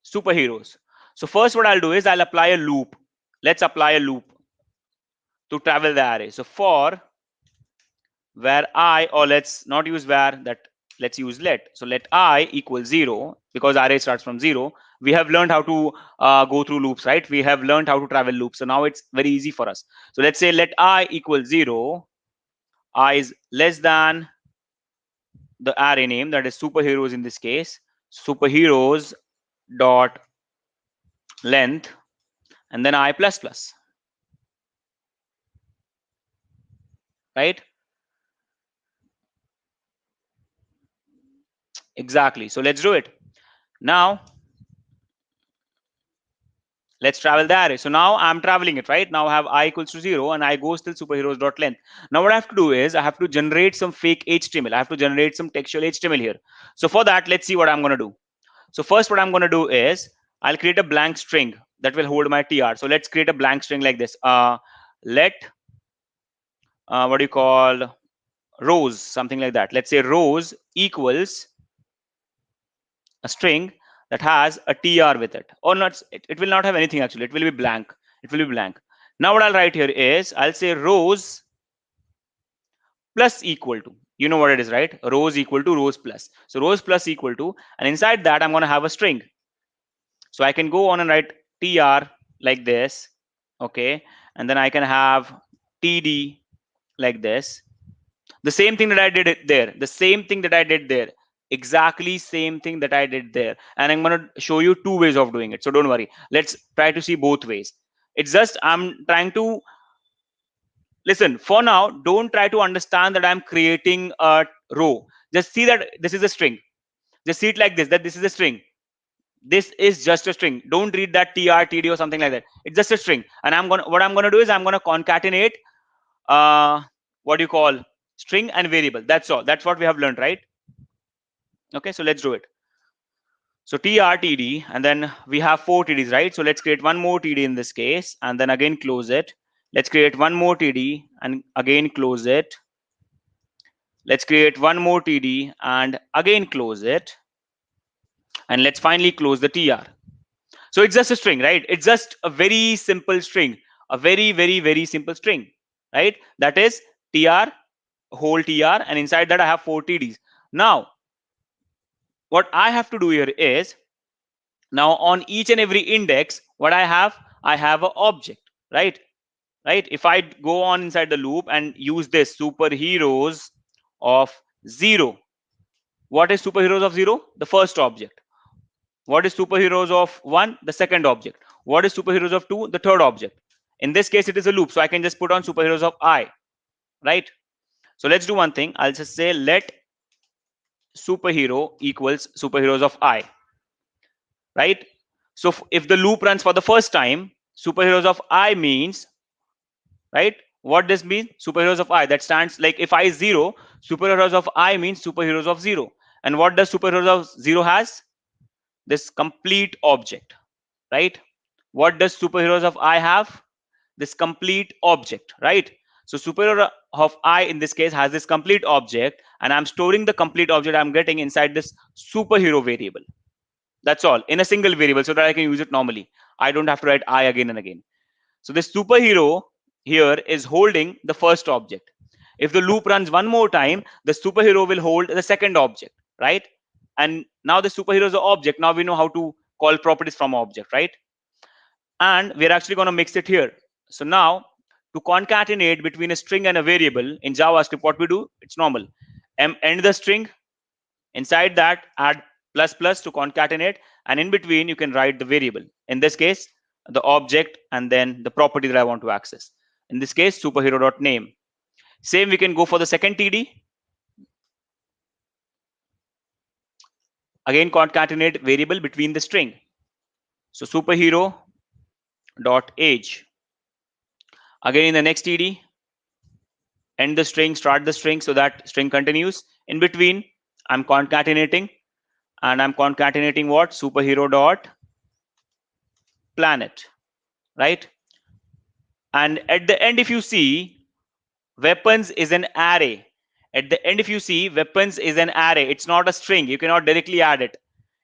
superheroes. So first what I'll do is I'll apply a loop. Let's apply a loop to travel the array. So for where I, or let's not use where, that let's use let. So let I equal 0, because array starts from 0. We have learned how to go through loops, right? We have learned how to travel loops. So now it's very easy for us. So let's say let I equal 0. I is less than the array name, that is superheroes in this case. Superheroes dot length, and then I plus plus, right? Exactly. So let's do it. Now let's travel the array. So now I'm traveling it, right? Now I have I equals to 0 and I goes till superheroes dot length. Now what I have to do is I have to generate some fake HTML. I have to generate some textual HTML here. So for that, let's see what I'm going to do. So first what I'm going to do is I'll create a blank string that will hold my TR. So let's create a blank string like this. Let what do you call rows, something like that. Let's say rows equals a string that has a tr with it, or not. It will not have anything actually. It will be blank. It will be blank. Now what I'll write here is I'll say rows plus equal to, you know what it is, right? Rows equal to rows plus. So rows plus equal to, and inside that I'm going to have a string. So I can go on and write tr like this, okay, and then I can have td like this. The same thing that I did it there. The same thing that I did there. Exactly same thing that I did there. And I'm going to show you two ways of doing it. So don't worry. Let's try to see both ways. It's just I'm trying to listen. For now, don't try to understand that I'm creating a row. Just see that this is a string. Just see it like this, that this is a string. This is just a string. Don't read that tr, td or something like that. It's just a string. And what I'm going to do is I'm going to concatenate what do you call string and variable. That's all. That's what we have learned, right? Okay, so let's do it. So trtd, and then we have 4 tds, right? So let's create one more td in this case, and then again close it. Let's create one more td and again close it. Let's create one more td and again close it, and let's finally close the tr. So it's just a string, right? It's just a very simple string, a very simple string, right? That is tr, whole tr, and inside that I have 4 tds. Now what I have to do here is, now on each and every index, what I have an object, right? Right? If I go on inside the loop and use this superheroes of 0, what is superheroes of 0? The first object. What is superheroes of 1? The second object. What is superheroes of 2? The third object. In this case, it is a loop, so I can just put on superheroes of I, right? So let's do one thing. I'll just say let superhero equals superheroes of I, right? So if the loop runs for the first time, superheroes of I means, right? What does mean? Superheroes of I. That stands like if I is 0, superheroes of I means superheroes of 0. And what does superheroes of 0 has? This complete object, right? What does superheroes of I have? This complete object, right? So superhero of I in this case has this complete object, and I'm storing the complete object I'm getting inside this superhero variable. That's all, in a single variable, so that I can use it normally. I don't have to write I again and again. So this superhero here is holding the first object. If the loop runs one more time, the superhero will hold the second object, right? and now the superhero is an object. Now we know how to call properties from object, right? And we're actually going to mix it here. So now to concatenate between a string and a variable in JavaScript, what we do, it's normal. End the string, inside that add plus plus to concatenate, and in between you can write the variable. In this case, the object and then the property that I want to access. In this case, superhero.name. Same we can go for the second TD. Again, concatenate variable between the string. So superhero dot age. Again in the next TD, end the string, start the string, so that string continues. In between, I'm concatenating, and I'm concatenating what? Superhero dot planet, right? And at the end, if you see, weapons is an array. At the end, if you see, weapons is an array. It's not a string. You cannot directly add it.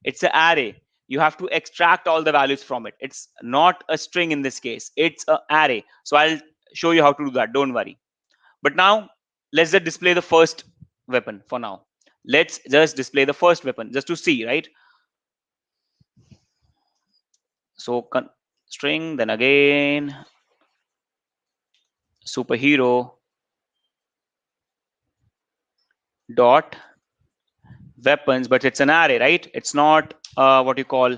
It's an array. You have to extract all the values from it. It's not a string in this case. It's an array. So I'll show you how to do that. Don't worry. But now let's just display the first weapon for now. Let's just display the first weapon just to see, right? So string, then again superhero dot weapons, but it's an array, right? It's not what you call.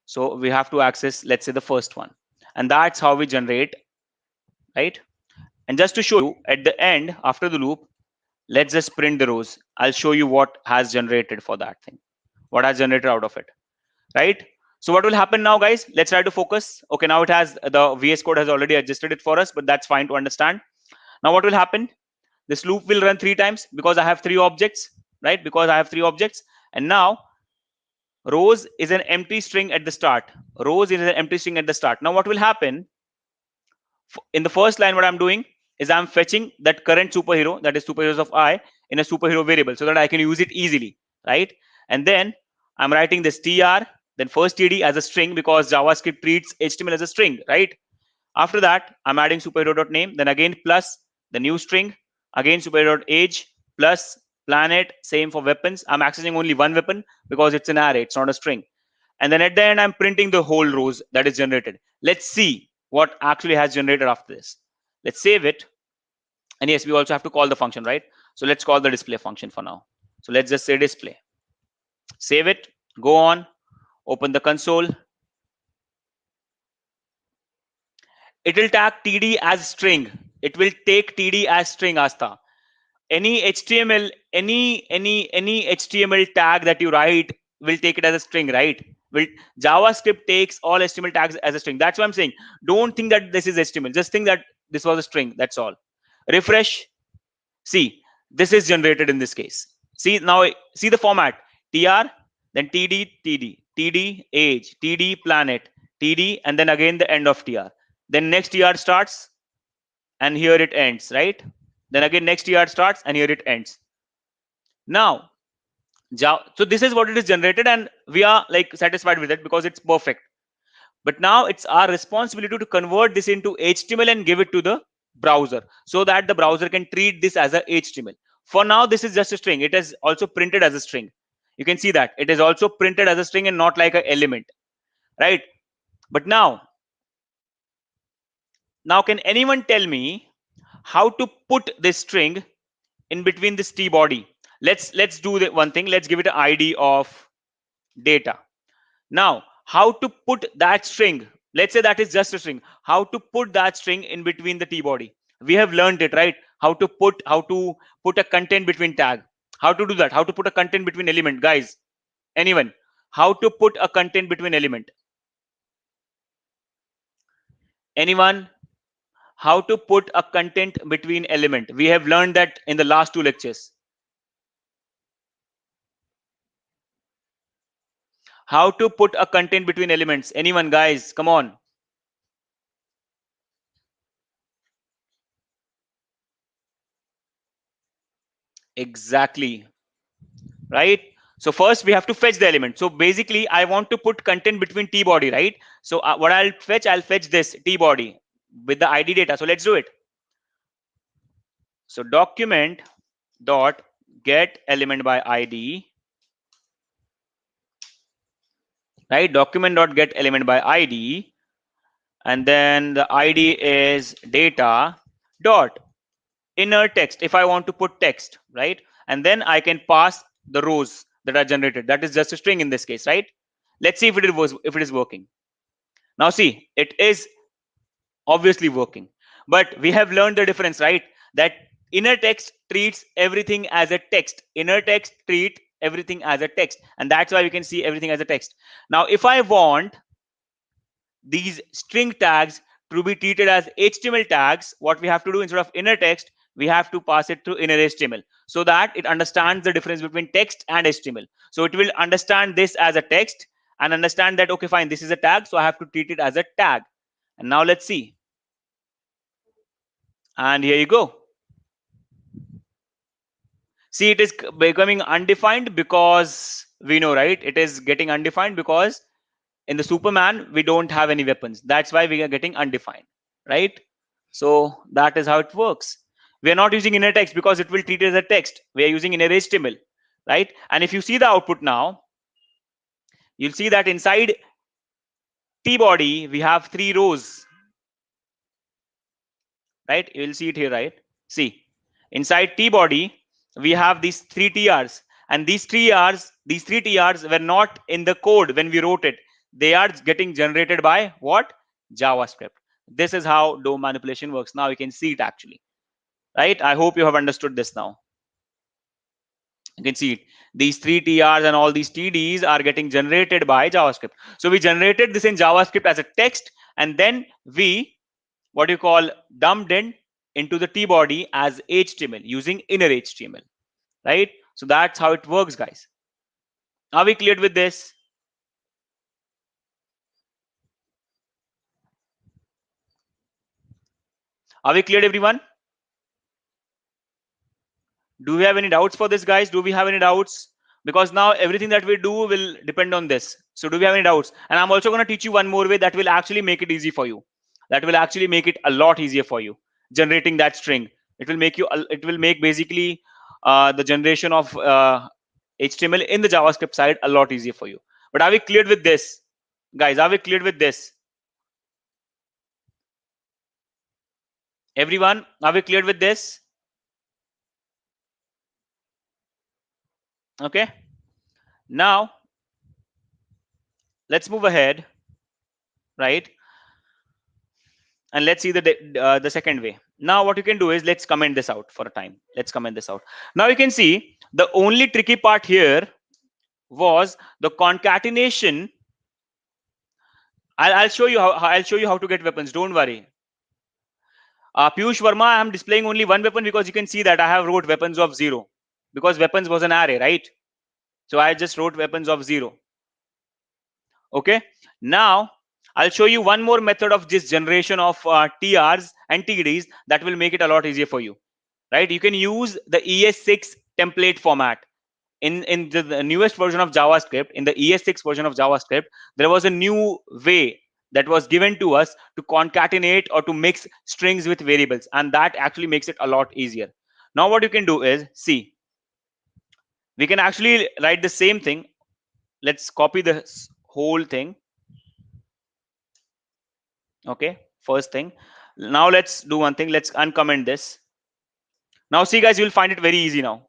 So we have to access, let's say, the first one, and that's how we generate, right? And just to show you, at the end, after the loop, let's just print the rows. I'll show you what has generated for that thing, what has generated out of it, right? So what will happen now, guys? Let's try to focus. Okay, now it has, the VS Code has already adjusted it for us, but that's fine to understand. Now what will happen? This loop will run 3 times because I have 3 objects, right? Because I have 3 objects. And now rows is an empty string at the start. Rows is an empty string at the start. Now what will happen? In the first line, what I'm doing is I'm fetching that current superhero, that is superheroes of I, in a superhero variable so that I can use it easily, right? And then I'm writing this tr, then first td as a string because JavaScript treats HTML as a string, right? After that, I'm adding superhero.name, then again plus the new string, again superhero.age plus planet, same for weapons. I'm accessing only one weapon because it's an array, it's not a string. And then at the end, I'm printing the whole rows that is generated. Let's see what actually has generated after this. Let's save it. And yes, we also have to call the function, right? So let's call the display function for now. So let's just say display. Save it, go on, open the console. It will tag TD as string. It will take TD as string, Asta. Any HTML, any HTML tag that you write will take it as a string, right? Will JavaScript takes all HTML tags as a string. That's what I'm saying. Don't think that this is HTML. Just think that this was a string. That's all. Refresh. See, this is generated in this case. See now, see the format. TR, then TD, TD, TD, age, TD, planet, TD, and then again the end of TR. Then next TR starts, and here it ends, right? Then again next TR starts, and here it ends. Now, so this is what it is generated, and we are like satisfied with it because it's perfect. But now it's our responsibility to convert this into HTML and give it to the browser so that the browser can treat this as a HTML. For now, this is just a string. It is also printed as a string. You can see that it is also printed as a string and not like an element, right? But now can anyone tell me how to put this string in between this T body? Let's do the one thing. Let's give it an ID of data. Now, how to put that string? Let's say that is just a string. How to put that string in between the T body? We have learned it, right? How to put a content between tag. How to do that? How to put a content between element, guys? Anyone? How to put a content between element? Anyone? How to put a content between element? We have learned that in the last 2 lectures. How to put a content between elements? Anyone, guys? Come on. Exactly. Right? So first we have to fetch the element. So basically I want to put content between T body, right? So what I'll fetch this T body with the ID data. So let's do it. So document dot get element by ID right? Document.getElement by ID, and then the ID is data dot inner text if I want to put text, right? And then I can pass the rows that are generated. That is just a string in this case, right? Let's see if if it is working. Now see, it is obviously working, but we have learned the difference, right? That inner text treats everything as a text. Inner text treat everything as a text, and that's why we can see everything as a text. Now if I want these string tags to be treated as HTML tags, what we have to do, instead of inner text, we have to pass it to inner HTML, so that it understands the difference between text and HTML. So it will understand this as a text and understand that, okay, fine, this is a tag, so I have to treat it as a tag. And now let's see. And here you go. See, it is becoming undefined because we know, right? It is getting undefined because in the Superman, we don't have any weapons. That's why we are getting undefined, right? So that is how it works. We are not using inner text because it will treat it as a text. We are using inner HTML, right? And if you see the output now, you'll see that inside T body, we have 3 rows, right? You'll see it here, right? See, inside T body, we have these 3 TRs, and these 3 TRs were not in the code when we wrote it. They are getting generated by what? JavaScript. This is how DOM manipulation works. Now you can see it actually, right? I hope you have understood this now. You can see it. These 3 TRs and all these TDs are getting generated by JavaScript. So we generated this in JavaScript as a text, and then we, what you call, dumped in into the T body as HTML using inner HTML, right? So that's how it works, guys. Are we cleared with this? Are we cleared, everyone? Do we have any doubts for this, guys? Do we have any doubts? Because now everything that we do will depend on this. So do we have any doubts? And I'm also going to teach you one more way that will actually make it easy for you. That will actually make it a lot easier for you. Generating that string. It will make you. It will make basically the generation of HTML in the JavaScript side a lot easier for you. But are we cleared with this, guys? Are we cleared with this? Everyone, are we cleared with this? Okay. Now let's move ahead, right? And let's see the second way. Now what you can do is, let's comment this out for a time. Let's comment this out. Now you can see the only tricky part here was the concatenation. I'll show you how to get weapons. Don't worry. Piyush Verma, I'm displaying only one weapon because you can see that I have wrote weapons of 0 because weapons was an array, right? So I just wrote weapons of 0. Okay. Now I'll show you one more method of this generation of TRs and TDs that will make it a lot easier for you, right? You can use the ES6 template format. In the newest version of JavaScript, in the ES6 version of JavaScript, there was a new way that was given to us to concatenate or to mix strings with variables, and that actually makes it a lot easier. Now what you can do is, see, we can actually write the same thing. Let's copy this whole thing. Okay, first thing. Now let's do one thing. Let's uncomment this. Now see, guys, you'll find it very easy now.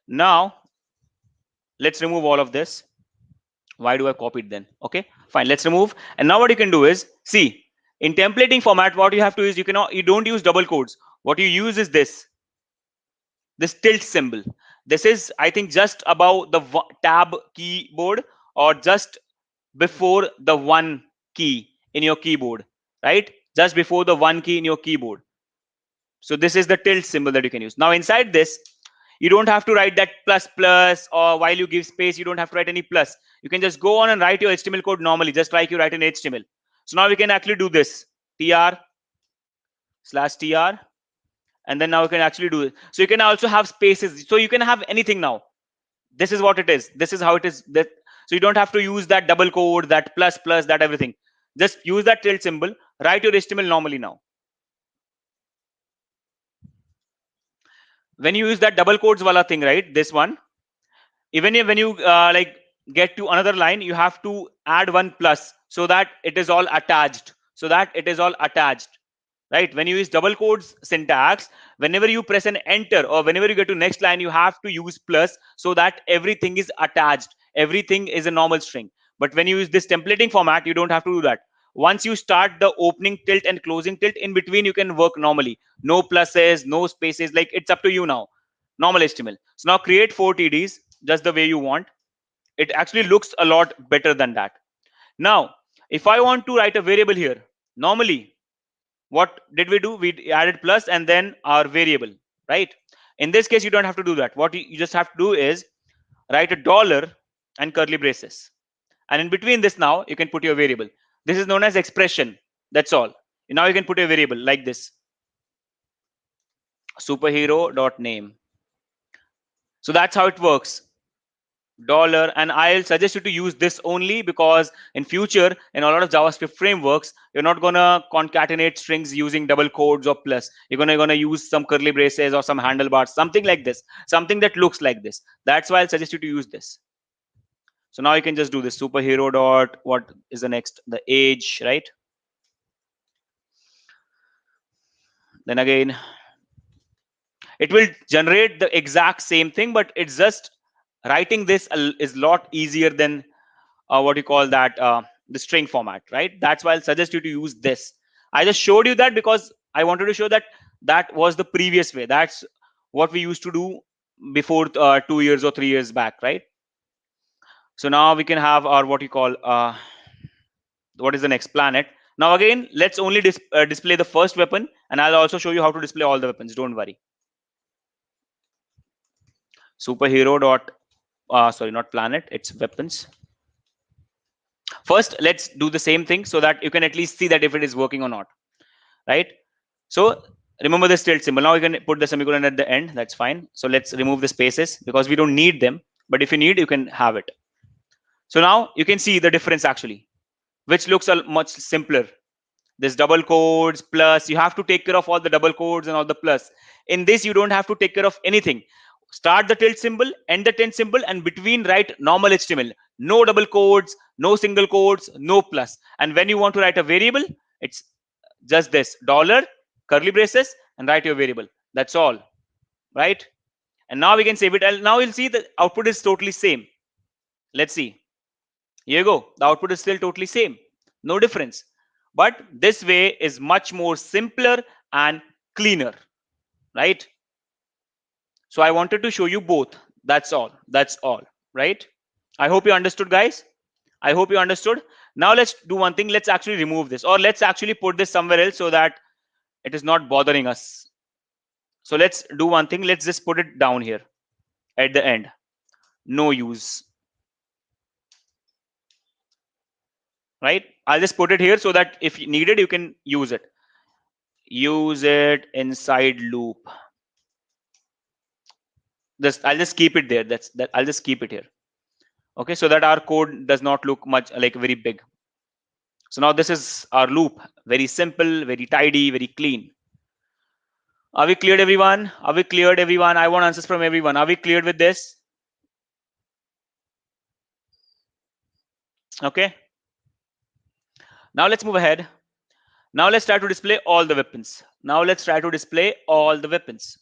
Now let's remove all of this. Why do I copy it then? Okay, fine, let's remove. And now what you can do is, see, in templating format, what you have to use, you don't use double quotes. What you use is this tilt symbol. This is, I think, just above the tab keyboard, or just before the 1 key in your keyboard, right? Just before the 1 key in your keyboard. So this is the tilt symbol that you can use. Now inside this, you don't have to write that plus plus, or while you give space, you don't have to write any plus. You can just go on and write your HTML code normally, just like you write in HTML. So now we can actually do this, tr/tr, and then now you can actually do it. So you can also have spaces. So you can have anything now. This is what it is. This is how it is. So you don't have to use that double code, that plus plus, that everything. Just use that tilt symbol, write your HTML normally now. When you use that double quotes wala thing, right? This one, even if when you like get to another line, you have to add one plus so that it is all attached. So that it is all attached, right? When you use double quotes syntax, whenever you press an enter or whenever you get to next line, you have to use plus so that everything is attached. Everything is a normal string. But when you use this templating format, you don't have to do that. Once you start the opening tilt and closing tilt, in between you can work normally. No pluses, no spaces. Like, it's up to you now. Normal HTML. So now create 4 TDs just the way you want. It actually looks a lot better than that. Now, if I want to write a variable here, normally, what did we do? We added plus and then our variable, right? In this case, you don't have to do that. What you just have to do is write a dollar and curly braces. And in between this, now you can put your variable. This is known as expression. That's all. Now you can put a variable like this. Superhero.name. So that's how it works. Dollar, and I'll suggest you to use this only because in future in a lot of JavaScript frameworks you're not gonna concatenate strings using double quotes or plus. You're gonna use some curly braces or some handlebars, something like this, something that looks like this. That's why I'll suggest you to use this. So now you can just do this superhero dot, what is the next, the age, right? Then again it will generate the exact same thing, but it's just writing this is a lot easier than what you call that, the string format, right? That's why I'll suggest you to use this. I just showed you that because I wanted to show that that was the previous way. That's what we used to do before 2 years or 3 years back, right? So now we can have our what you call what is the next planet. Now again, let's only display the first weapon, and I'll also show you how to display all the weapons. Don't worry. Superhero dot sorry, not planet, it's weapons. First, let's do the same thing so that you can at least see that if it is working or not, right? So remember this tilt symbol. Now you can put the semicolon at the end. That's fine. So let's remove the spaces because we don't need them. But if you need, you can have it. So now you can see the difference actually, which looks a much simpler. This double quotes plus, you have to take care of all the double quotes and all the plus. In this, you don't have to take care of anything. Start the tilt symbol, end the tilt symbol, and between write normal HTML. No double quotes, no single quotes, no plus. And when you want to write a variable, it's just this dollar, curly braces, and write your variable. That's all, right? And now we can save it. And now you'll see the output is totally same. Let's see. Here you go. The output is still totally same. No difference. But this way is much more simpler and cleaner, right? So I wanted to show you both. That's all. That's all, right? I hope you understood, guys. I hope you understood. Now let's do one thing. Let's actually remove this, or let's actually put this somewhere else so that it is not bothering us. So let's do one thing. Let's just put it down here at the end. No use, right? I'll just put it here so that if needed, you can use it. Use it inside loop. I'll just keep it there. That's that. I'll just keep it here. Okay, so that our code does not look much like very big. So now this is our loop. Very simple, very tidy, very clean. Are we cleared, everyone? Are we cleared, everyone? I want answers from everyone. Are we cleared with this? Okay. Now let's move ahead. Now let's try to display all the weapons. Now let's try to display all the weapons.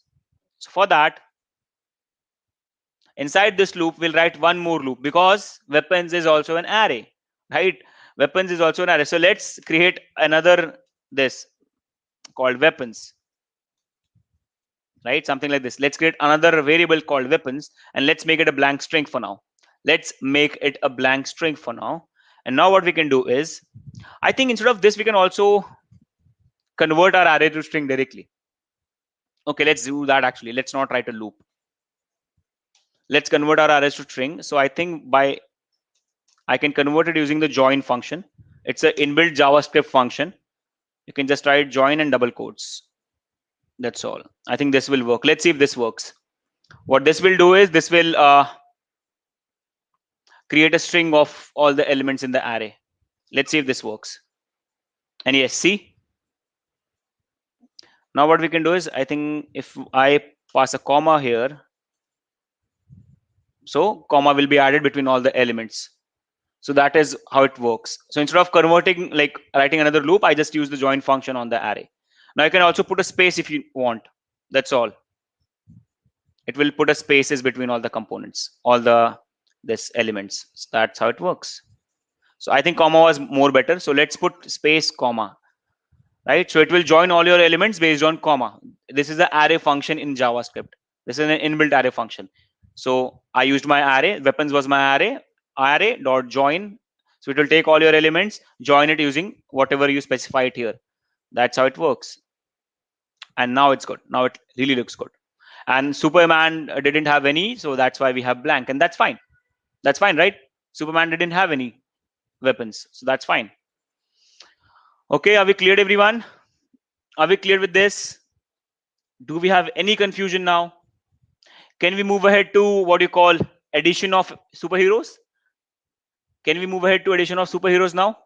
So for that, inside this loop, we'll write one more loop because weapons is also an array, right? Weapons is also an array. So let's create another this called weapons, right? Something like this. Let's create another variable called weapons and let's make it a blank string for now. Let's make it a blank string for now. And now what we can do is, I think instead of this, we can also convert our array to string directly. Okay, let's do that actually. Let's not write a loop. Let's convert our arrays to string. So I think I can convert it using the join function. It's an inbuilt JavaScript function. You can just write join and double quotes. That's all. I think this will work. Let's see if this works. What this will do is this will create a string of all the elements in the array. Let's see if this works. And yes, see. Now what we can do is, I think if I pass a comma here, So comma will be added between all the elements. So that is how it works. So instead of converting, like writing another loop, I just use the join function on the array. Now you can also put a space if you want. That's all. It will put a spaces between all the components, all the this elements. So that's how it works. So I think comma was more better. So let's put space comma, right? So it will join all your elements based on comma. This is the array function in JavaScript. This is an inbuilt array function. So I used my array. Weapons was my array. Array dot join. So it will take all your elements, join it using whatever you specify it here. That's how it works. And now it's good. Now it really looks good. And Superman didn't have any, so that's why we have blank, and that's fine. That's fine, right? Superman didn't have any weapons, so that's fine. Okay, are we cleared, everyone? Are we clear with this? Do we have any confusion now? Can we move ahead to what you call addition of superheroes? Can we move ahead to addition of superheroes now?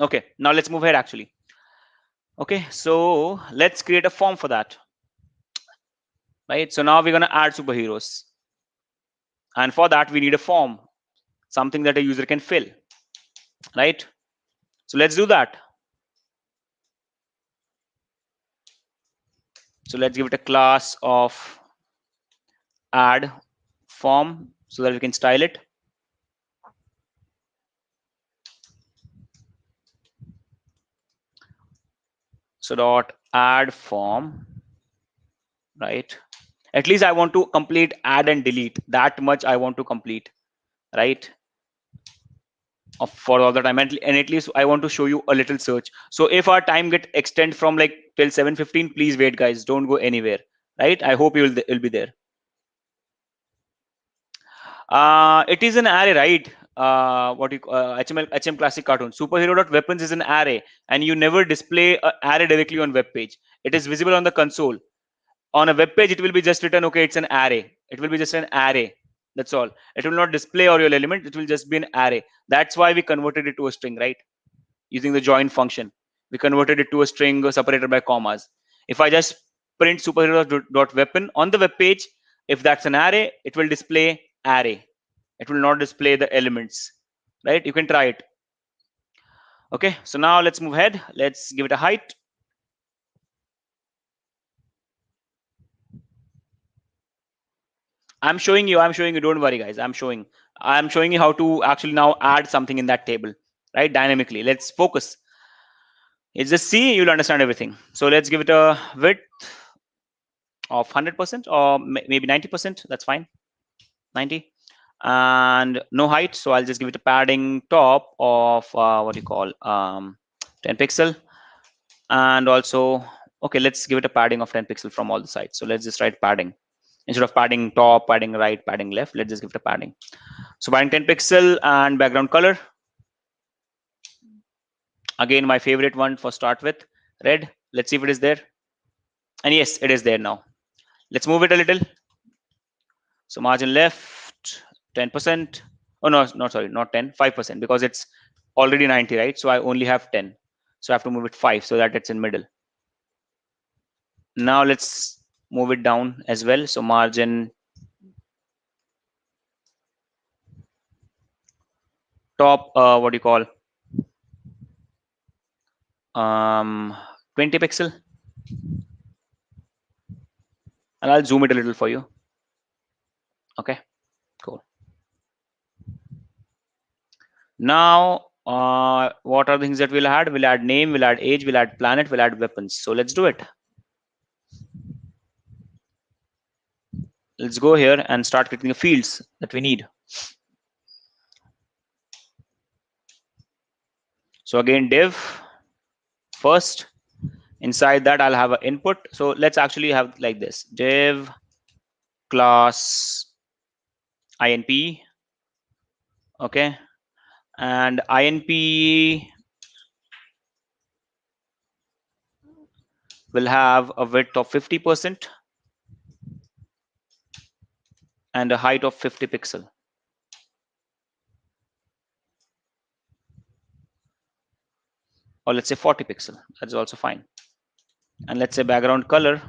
Okay, now let's move ahead actually. Okay, so let's create a form for that. Right, so now we're going to add superheroes. And for that, we need a form, something that a user can fill. Right, so let's do that. So let's give it a class of add form so that we can style it. So dot add form, right? At least I want to complete add and delete. That much I want to complete, right? For all the time, and at least I want to show you a little search. So if our time get extend from like till 7:15, please wait, guys. Don't go anywhere, right? I hope you will be there. It is an array, right? What you HM classic cartoon superhero.weapons is an array, and you never display an array directly on web page. It is visible on the console. On a web page, it will be just written, okay, it's an array. It will be just an array. That's all. It will not display all your element. It will just be an array. That's why we converted it to a string, right? Using the join function, we converted it to a string separated by commas. If I just print superhero.weapon on the web page, if that's an array, it will display array. It will not display the elements, right? You can try it. Okay, so now let's move ahead. Let's give it a height. I'm showing you, don't worry, guys. I'm showing you how to actually now add something in that table, right? Dynamically. Let's focus. It's just see, you'll understand everything. So let's give it a width of 100% or maybe 90%. That's fine. 90. And no height. So I'll just give it a padding top of what do you call 10 pixel. And also, okay, let's give it a padding of 10 pixel from all the sides. So let's just write padding. Instead of padding top, padding right, padding left, let's just give it a padding. So padding 10 pixel and background color. Again, my favorite one for start with, red. Let's see if it is there. And yes, it is there now. Let's move it a little. So margin left 10%. Oh no, sorry, not 10, 5%, because it's already 90, right? So I only have 10. So I have to move it 5 so that it's in middle. Now let's move it down as well. So margin top, what do you call 20 pixel, and I'll zoom it a little for you. Okay, cool. Now what are the things that we'll add? We'll add name, we'll add age, we'll add planet, we'll add weapons. So let's do it. Let's go here and start creating the fields that we need. So again, div first. Inside that, I'll have an input. So let's actually have like this: div class inp. Okay, and inp will have a width of 50% and a height of 50 pixel. or let's say 40 pixel. That's also fine. And let's say background color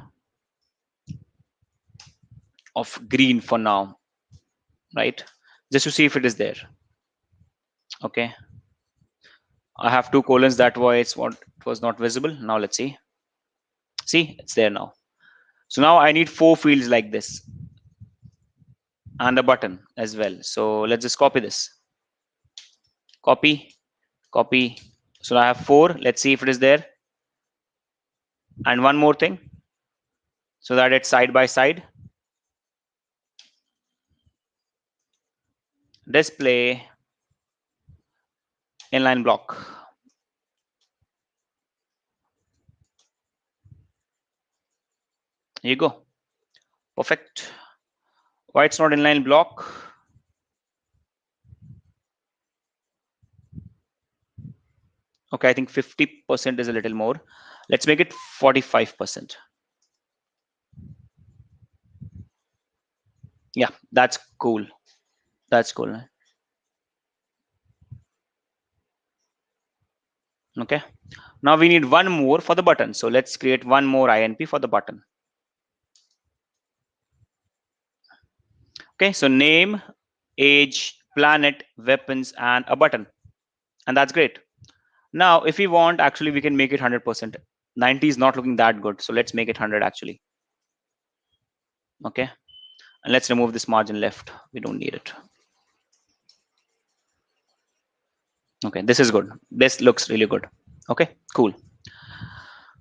of green for now, right? Just to see if it is there. Okay. I have two colons, that why it was not visible. Now let's see. See, it's there now. So now I need 4 fields like this and a button as well. So let's just copy this. Copy, copy. So I have 4. Let's see if it is there. And one more thing, so that it's side by side. Display inline block. Here you go. Perfect. Why it's not inline block? Okay, I think 50% is a little more. Let's make it 45%. Yeah, that's cool. That's cool. Okay. Now we need one more for the button. So let's create one more INP for the button. Okay, so name, age, planet, weapons, and a button. And that's great. Now, if we want, actually, we can make it 100%. 90 is not looking that good. So let's make it 100 actually. Okay. And let's remove this margin left. We don't need it. Okay, this is good. This looks really good. Okay, cool.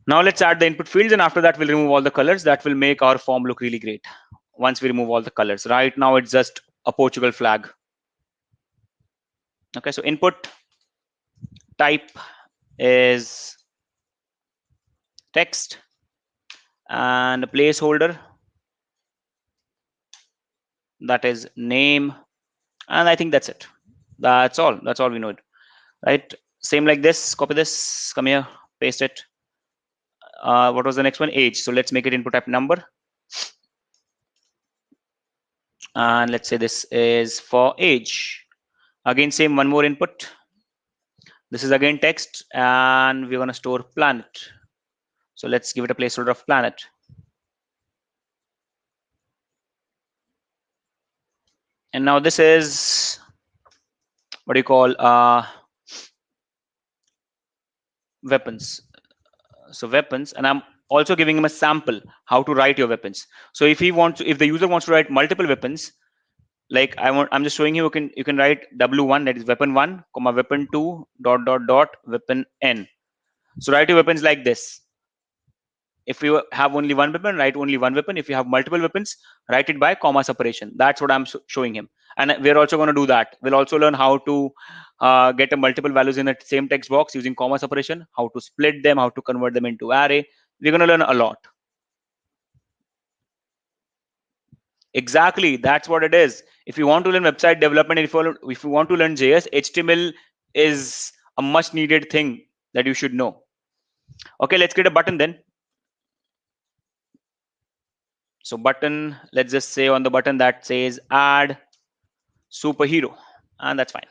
Now let's add the input fields, and after that we'll remove all the colors. That will make our form look really great once we remove all the colors. Right now it's just a Portugal flag. Okay, so input type is text and a placeholder, that is name, and I think that's it. That's all we know. Right, same like this. Copy this, come here, paste it. What was the next one? Age. So let's make it input type number, and let's say this is for age. Again, same, one more input. This is again text, and we're going to store planet. So let's give it a placeholder of planet. And now this is what do you call weapons. So weapons, and I'm also giving him a sample how to write your weapons. So if he wants to, if the user wants to write multiple weapons, like I'm just showing you, you can write W1, that is weapon 1, comma weapon 2 dot dot dot weapon N. So write your weapons like this. If you have only one weapon, write only one weapon. If you have multiple weapons, write it by comma separation. That's what I'm showing him. And we're also going to do that. We'll also learn how to get a multiple values in the same text box using comma separation, how to split them, how to convert them into array. We're going to learn a lot. Exactly, that's what it is. If you want to learn website development, if you want to learn JS, HTML is a much needed thing that you should know. Okay, let's create a button then. So button, let's just say on the button that says add superhero, and that's fine.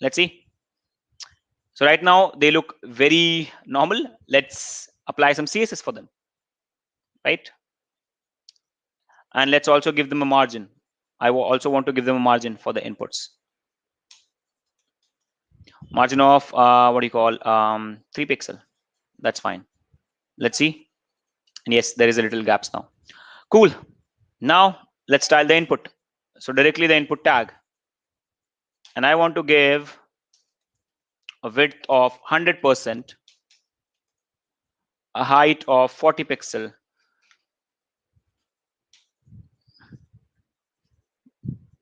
Let's see. So right now they look very normal. Let's apply some CSS for them, right? And let's also give them a margin. I also want to give them a margin for the inputs. Margin of what do you call 3 pixel. That's fine. Let's see. And yes, there is a little gaps now. Cool. Now let's style the input. So directly the input tag, and I want to give a width of 100%, a height of 40 pixel,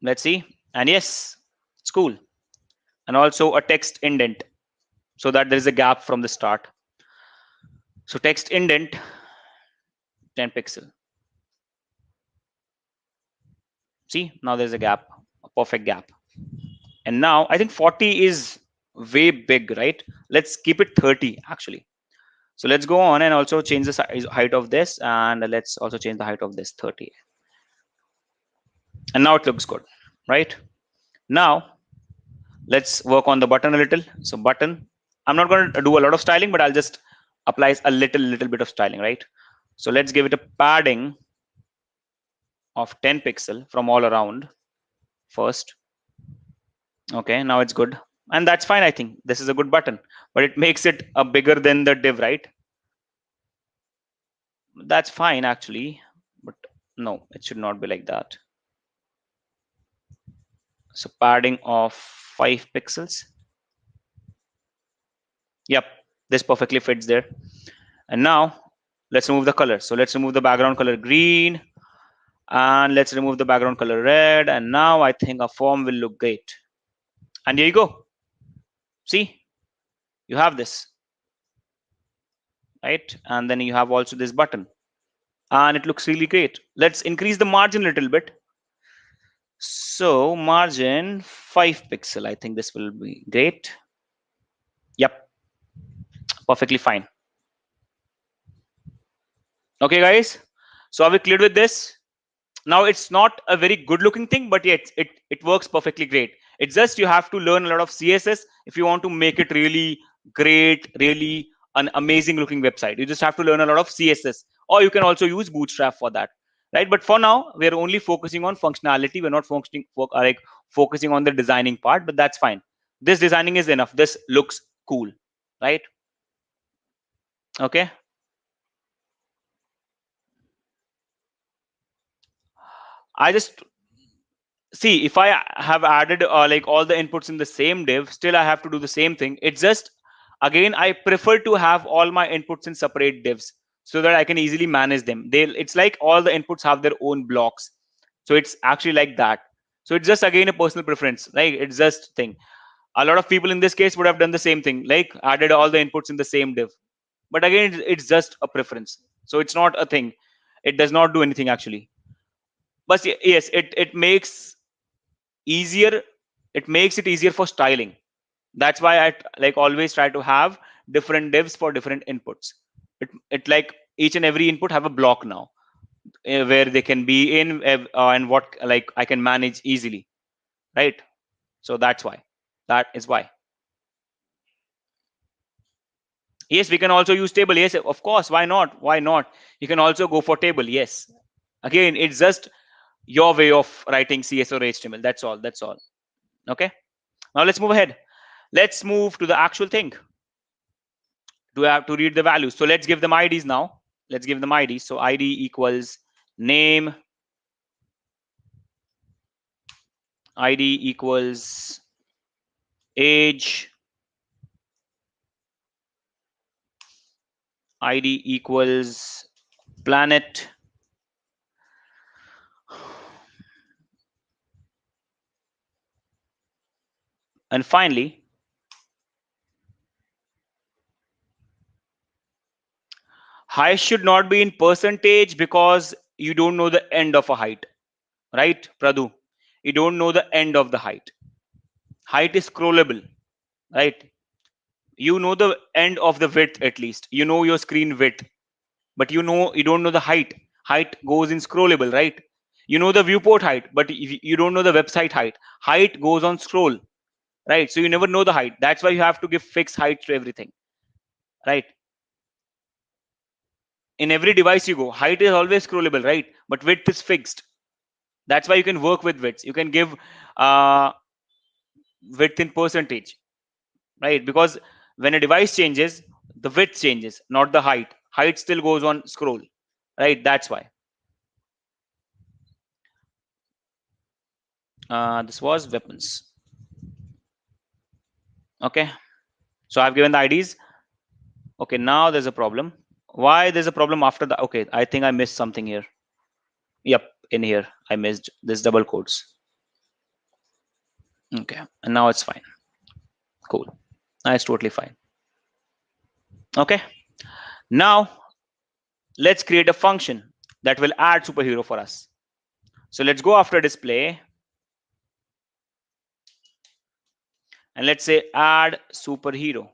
let's see. And yes, it's cool. And also a text indent, so that there is a gap from the start. So text indent 10 pixel. See, now there's a gap, a perfect gap. And now I think 40 is way big, right? Let's keep it 30 actually. So let's go on and also change the size, height of this, and let's also change the height of this 30. And now it looks good, right? Now let's work on the button a little. So button, I'm not going to do a lot of styling, but I'll just apply a little bit of styling, right? So let's give it a padding of 10 pixel from all around first. Okay, now it's good. And that's fine. I think this is a good button, but it makes it a bigger than the div, right? That's fine actually, but no, it should not be like that. So padding of 5 pixels. Yep, this perfectly fits there. And now let's remove the color. So let's remove the background color green, and let's remove the background color red. And now I think our form will look great. And here you go. See, you have this, right? And then you have also this button, and it looks really great. Let's increase the margin a little bit. So margin 5 pixel. I think this will be great. Yep, perfectly fine. Okay, guys. So are we clear with this? Now it's not a very good looking thing, but yet it works perfectly great. It's just you have to learn a lot of CSS if you want to make it really great, really an amazing looking website. You just have to learn a lot of CSS, or you can also use Bootstrap for that, right? But for now, we're only focusing on functionality. We're not focusing on the designing part, but that's fine. This designing is enough. This looks cool, right? Okay. I just see, if I have added like all the inputs in the same div, still I have to do the same thing. It's just, again, I prefer to have all my inputs in separate divs so that I can easily manage them. It's like all the inputs have their own blocks, so it's actually like that. So it's just, again, a personal preference, right? It's just thing. A lot of people in this case would have done the same thing, like added all the inputs in the same div. But again, it's just a preference, so it's not a thing. It does not do anything actually. But yes, it makes easier, it makes it easier for styling. That's why I like always try to have different divs for different inputs. It like each and every input have a block now, where they can be in, and what like I can manage easily, right? So that's why, that is why. Yes, we can also use table. Yes, of course, why not, why not? You can also go for table. Yes, again, it's just your way of writing CS or HTML. That's all, that's all. Okay, now let's move ahead. Let's move to the actual thing. To have to read the values, so let's give them IDs now. Let's give them IDs. So ID equals name, ID equals age, ID equals planet, and finally height should not be in percentage, because you don't know the end of a height, right, Pradu? You don't know the end of the height. Height is scrollable, right? You know the end of the width, at least you know your screen width, but you don't know the height. Height goes in scrollable, right? You know the viewport height, but you don't know the website height. Height goes on scroll, right? So you never know the height. That's why you have to give fixed height to everything, right? In every device you go, height is always scrollable, right? But width is fixed. That's why you can work with widths. You can give uh, width in percentage, right? Because when a device changes, the width changes, not the height. Height still goes on scroll, right? That's why. This was weapons. Okay, so I've given the IDs. Okay, now there's a problem. Why there's a problem after the, okay, I think I missed something here. Yep, in here I missed this double quotes. Okay, and now it's fine. Cool, now it's totally fine. Okay, now let's create a function that will add superhero for us. So let's go after display, and let's say add superhero,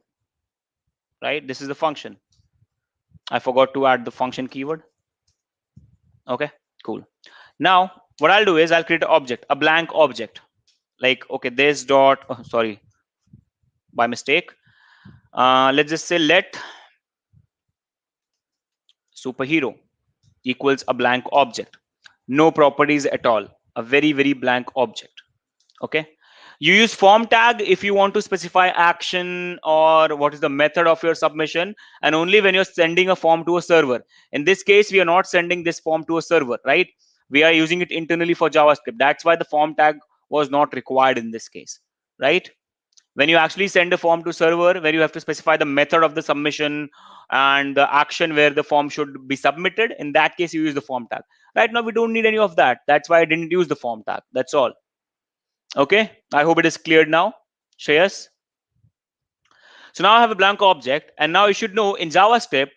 right? This is the function. I forgot to add the function keyword. Okay, cool. Now what I'll do is I'll create an object, a blank object, like, okay, this dot, oh, sorry, by mistake, Let's just say let superhero equals a blank object, no properties at all, a very blank object. Okay, you use form tag if you want to specify action or what is the method of your submission, and only when you're sending a form to a server. In this case, we are not sending this form to a server, right? We are using it internally for JavaScript. That's why the form tag was not required in this case, right? When you actually send a form to server, where you have to specify the method of the submission and the action where the form should be submitted, in that case you use the form tag. Right now we don't need any of that. That's why I didn't use the form tag. That's all. Okay, I hope it is cleared now. Shreyas. So now I have a blank object, and now you should know in JavaScript.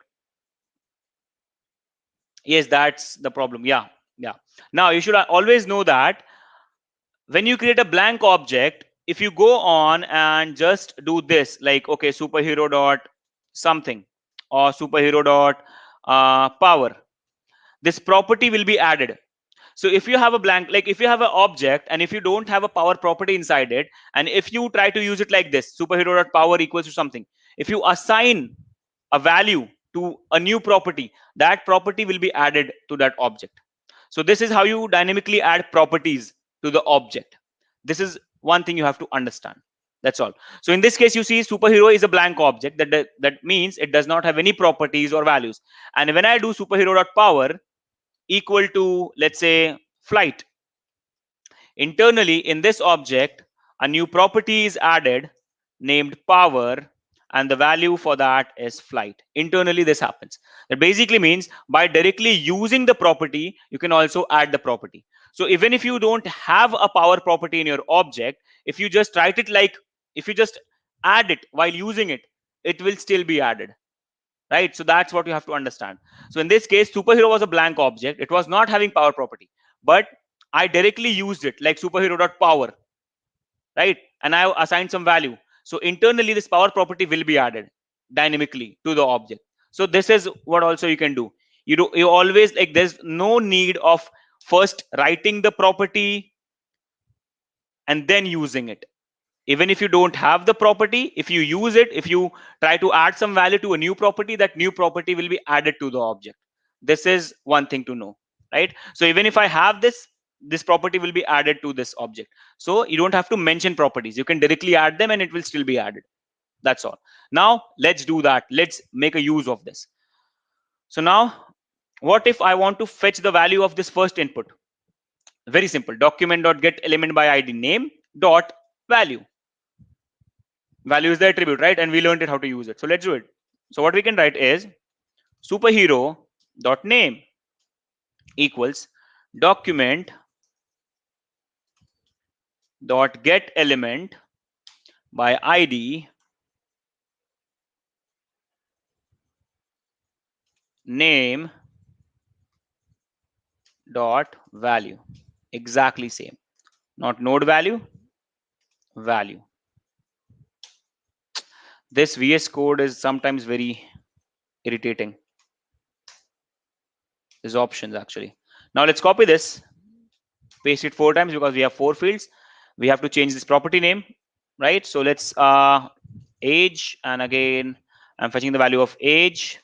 Yes, that's the problem. Yeah. Now you should always know that when you create a blank object, if you go on and just do this, like okay, superhero dot something or superhero dot power, this property will be added. So if you have a blank, like if you have an object and if you don't have a power property inside it, and if you try to use it like this, superhero dot power equals to something, if you assign a value to a new property, that property will be added to that object. So this is how you dynamically add properties to the object. This is one thing you have to understand. That's all. So in this case, you see superhero is a blank object. That means it does not have any properties or values. And when I do superhero dot power equal to, let's say, flight, internally in this object, a new property is added named power, and the value for that is flight. Internally this happens. That basically means by directly using the property, you can also add the property. So even if you don't have a power property in your object, if you just write it like, if you just add it while using it, it will still be added, right? So that's what you have to understand. So in this case, superhero was a blank object. It was not having power property, but I directly used it like superhero dot power, right? And I assigned some value. So internally, this power property will be added dynamically to the object. So this is what also you can do. You always, like, there's no need of first writing the property and then using it. Even if you don't have the property, if you use it, if you try to add some value to a new property, that new property will be added to the object. This is one thing to know, right? So even if I have this property will be added to this object. So you don't have to mention properties. You can directly add them and it will still be added. That's all. Now let's do that. Let's make a use of this. So now what if I want to fetch the value of this first input? Very simple. Document.get element by id name dot value. Value is the attribute, right? And we learned it how to use it. So let's do it. So what we can write is superhero dot name equals document dot get element by id name dot value. Exactly same. Not node value, value. This VS code is sometimes very irritating. There's options actually. Now let's copy this, paste it 4 times because we have 4 fields. We have to change this property name, right? So let's age, and again I'm fetching the value of age,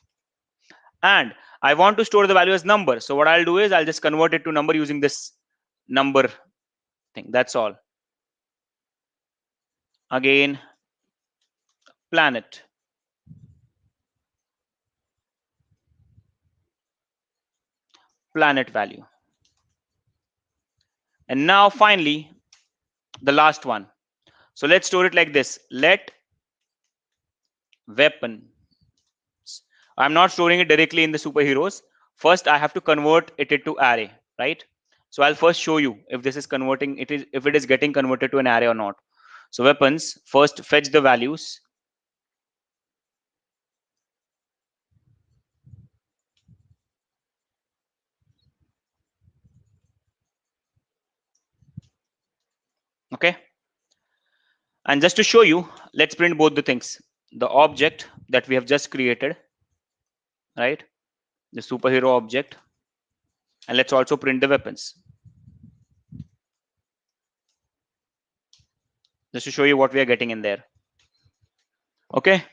and I want to store the value as number. So what I'll do is I'll just convert it to number using this number thing. That's all. Again, planet. Planet value. And now finally, the last one. So let's store it like this. Let weapon. I'm not storing it directly in the superheroes. First, I have to convert it into array, right? So I'll first show you if this is converting, if it is getting converted to an array or not. So weapons, first fetch the values. Okay. And just to show you, let's print both the things. The object that we have just created, right? The superhero object. And let's also print the weapons. Just to show you what we are getting in there. Okay.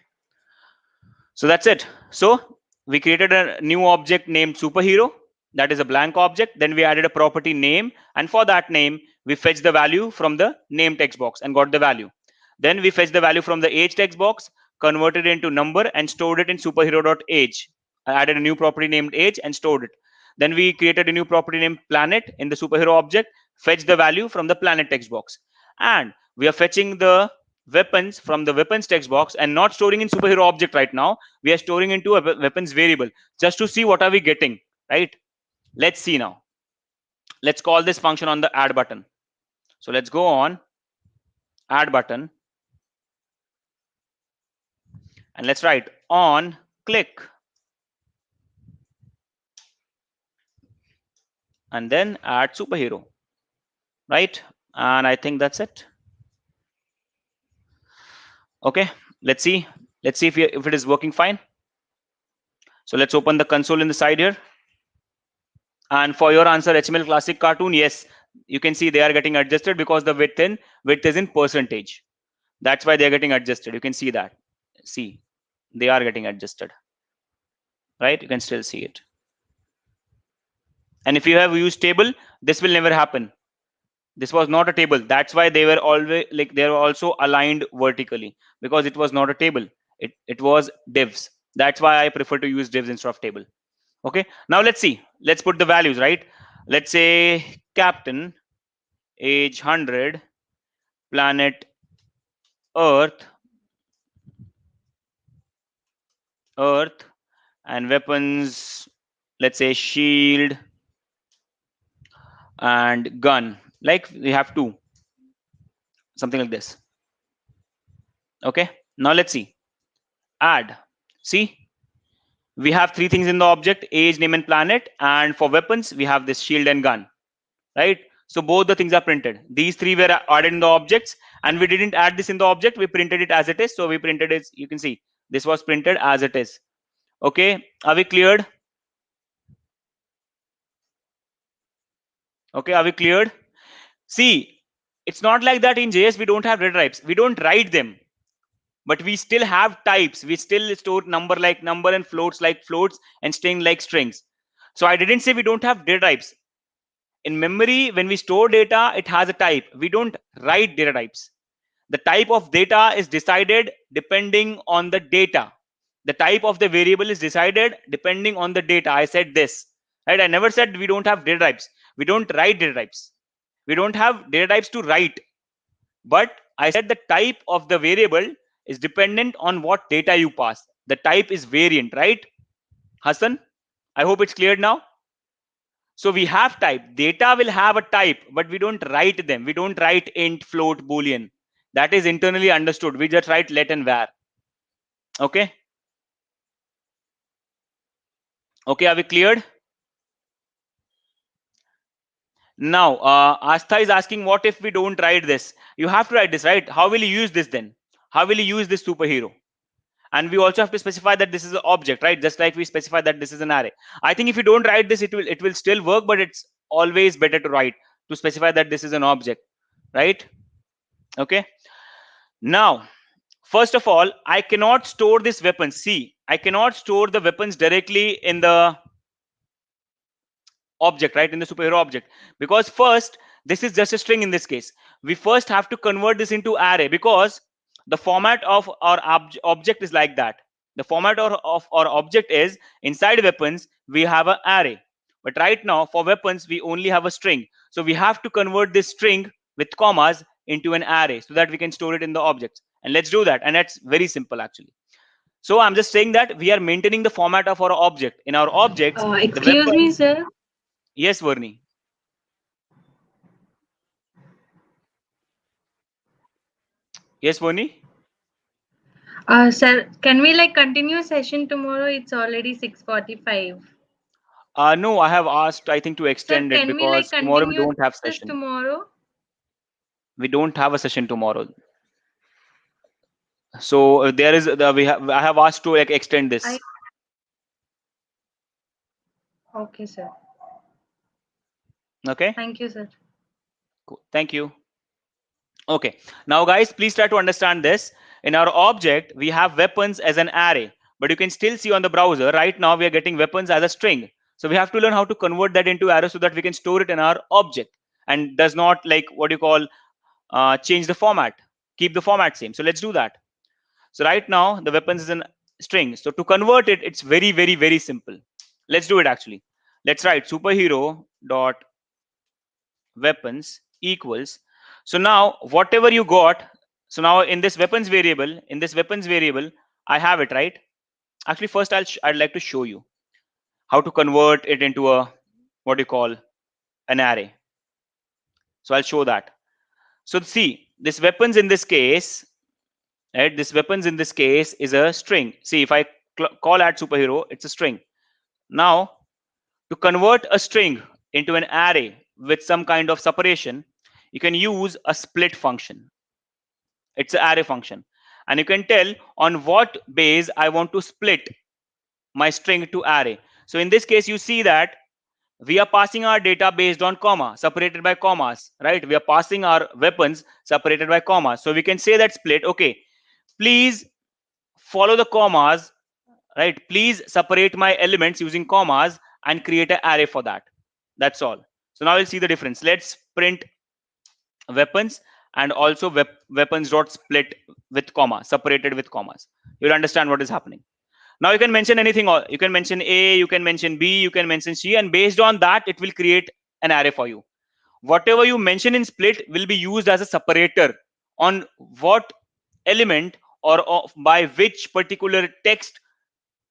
So that's it. So we created a new object named superhero. That is a blank object. Then we added a property name, and for that name we fetched the value from the name text box and got the value. Then we fetched the value from the age text box, converted it into number, and stored it in superhero.age. I added a new property named age and stored it. Then we created a new property named planet in the superhero object, fetched the value from the planet text box, and we are fetching the weapons from the weapons text box and not storing in superhero object right now. We are storing into a weapons variable just to see what are we getting, right? Let's see now. Let's call this function on the add button. So let's go on add button and let's write on click and then add superhero, right? And I think that's it. Okay, let's see if it is working fine. So let's open the console in the side here. And for your answer, HTML classic cartoon, yes, you can see they are getting adjusted because the width is in percentage. That's why they are getting adjusted. You can see that. See, they are getting adjusted, right? You can still see it. And if you have used table, this will never happen. This was not a table. That's why they were always like they were also aligned vertically, because it was not a table. It was divs. That's why I prefer to use divs instead of table. Okay, now let's see. Let's put the values, right? Let's say captain, age 100, planet earth, and weapons, let's say shield and gun. Like we have two, something like this. Okay, now let's see. Add. See, we have three things in the object: age, name, and planet. And for weapons, we have this shield and gun, right? So both the things are printed. These three were added in the objects, and we didn't add this in the object. We printed it as it is. So we printed it. You can see this was printed as it is. Okay, are we cleared? Okay, are we cleared? See, it's not like that in JS we don't have data types. We don't write them, but we still have types. We still store number like number and floats like floats and string like strings. So I didn't say we don't have data types. In memory, when we store data, it has a type. We don't write data types. The type of data is decided depending on the data. The type of the variable is decided depending on the data. I said this, right? I never said we don't have data types. We don't write data types. We don't have data types to write. But I said the type of the variable is dependent on what data you pass. The type is variant, right? Hassan, I hope it's clear now. So we have type. Data will have a type, but we don't write them. We don't write int, float, boolean. That is internally understood. We just write let and var. Okay. Okay, are we cleared? Now, Astha is asking, what if we don't write this? You have to write this, right? How will you use this then? How will you use this superhero? And we also have to specify that this is an object, right? Just like we specify that this is an array. I think if you don't write this, it will still work, but it's always better to write, to specify that this is an object, right? Okay. Now, first of all, I cannot store this weapon. See, I cannot store the weapons directly in the object, right? In the superhero object, because first, this is just a string in this case. We first have to convert this into array, because the format of our object is like that. The format of our object is inside weapons, we have an array. But right now, for weapons, we only have a string. So we have to convert this string with commas into an array so that we can store it in the objects. And let's do that. And that's very simple, actually. So I'm just saying that we are maintaining the format of our object. In our objects, the Excuse me, weapons. sir. Yes, Varni. Yes, Varni. Sir, can we like continue session tomorrow? It's already 6:45. No, I have asked, I think, to Sir, extend it can we like because tomorrow we continue don't have this session. tomorrow? We don't have a session tomorrow. So there is I have asked to like extend this. Okay, sir. Okay. Thank you, sir. Cool. Thank you. Okay. Now, guys, please try to understand this. In our object, we have weapons as an array, but you can still see on the browser right now we are getting weapons as a string. So we have to learn how to convert that into array so that we can store it in our object and does not like what you call change the format, keep the format same. So let's do that. So right now the weapons is in string. So to convert it, it's very, very, very simple. Let's do it actually. Let's write superhero dot weapons equals. So now whatever you got, so now in this weapons variable, I have it, right? Actually, first I'd like to show you how to convert it into a what do you call an array. So I'll show that. So see, this weapons in this case, right? This weapons in this case is a string. See, if I call add superhero, it's a string. Now, to convert a string into an array with some kind of separation, you can use a split function. It's an array function. And you can tell on what base I want to split my string to array. So in this case, you see that we are passing our data based on comma, separated by commas, right? We are passing our weapons separated by commas. So we can say that split, okay, please follow the commas, right? Please separate my elements using commas and create an array for that. That's all. So now we'll see the difference. Let's print weapons and also weapons dot split with comma, separated with commas. You'll understand what is happening. Now you can mention anything, or you can mention A, you can mention B, you can mention C, and based on that, it will create an array for you. Whatever you mention in split will be used as a separator on what element or by which particular text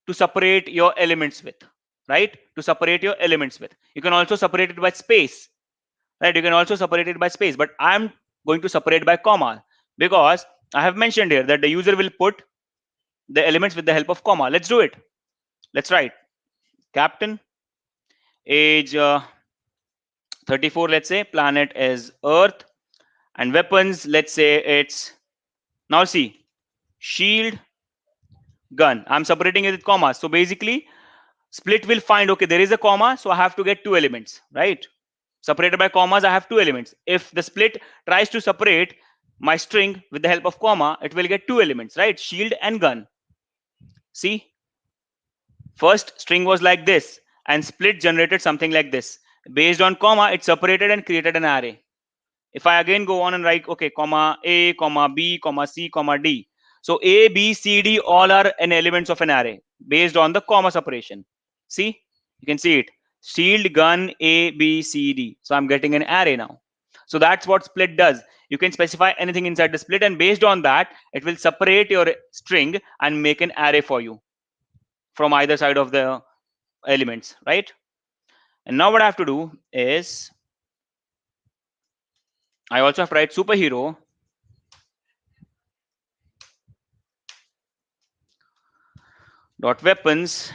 to separate your elements with, right? To separate your elements with. You can also separate it by space, right? You can also separate it by space, but I'm going to separate by comma because I have mentioned here that the user will put the elements with the help of comma. Let's do it. Let's write captain, age 34, let's say, planet is Earth, and weapons, let's say it's, now see, shield, gun. I'm separating it with commas. So basically, split will find, okay, there is a comma, so I have to get two elements, right? Separated by commas, I have two elements. If the split tries to separate my string with the help of comma, it will get two elements, right? Shield and gun. See, first string was like this, and split generated something like this. Based on comma, it separated and created an array. If I again go on and write, okay, comma A, comma B, comma C, comma D. So A, B, C, D all are an elements of an array based on the comma separation. See, you can see it. Shield, gun, A, B, C, D. So I'm getting an array now. So that's what split does. You can specify anything inside the split, and based on that, it will separate your string and make an array for you from either side of the elements, right? And now what I have to do is I also have to write superhero dot weapons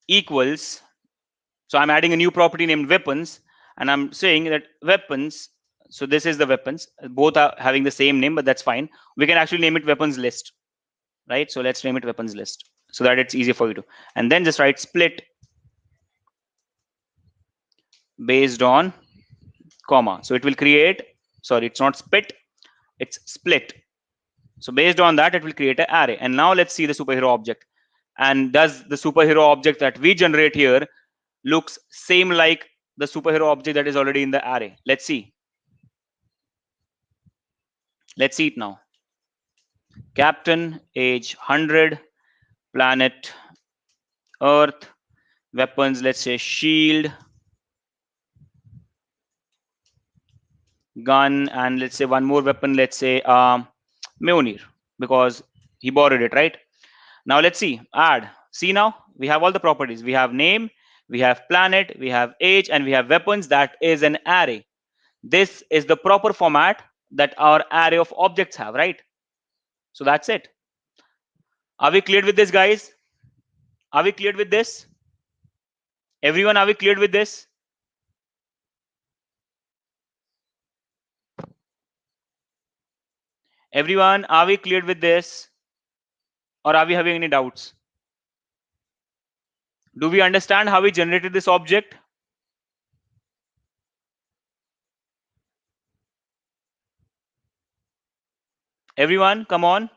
equals, so I'm adding a new property named weapons, and I'm saying that weapons, so this is the weapons, both are having the same name, but that's fine. We can actually name it weapons list, right? So let's name it weapons list so that it's easier for you to, and then just write split based on comma. So it will create, sorry, it's not split, it's split. So based on that, it will create an array. And now let's see the superhero object. And does the superhero object that we generate here looks same like the superhero object that is already in the array? Let's see. Let's see it now. Captain, age 100, planet Earth, weapons, let's say shield, gun, and let's say one more weapon, let's say Mjolnir, because he borrowed it, right? Now let's see, add. See, now we have all the properties. We have name, we have planet, we have age, and we have weapons. That is an array. This is the proper format that our array of objects have, right? So that's it. Are we cleared with this, guys? Are we cleared with this? Everyone, are we cleared with this? Everyone, are we cleared with this? Or are we having any doubts? Do we understand how we generated this object? Everyone, come on.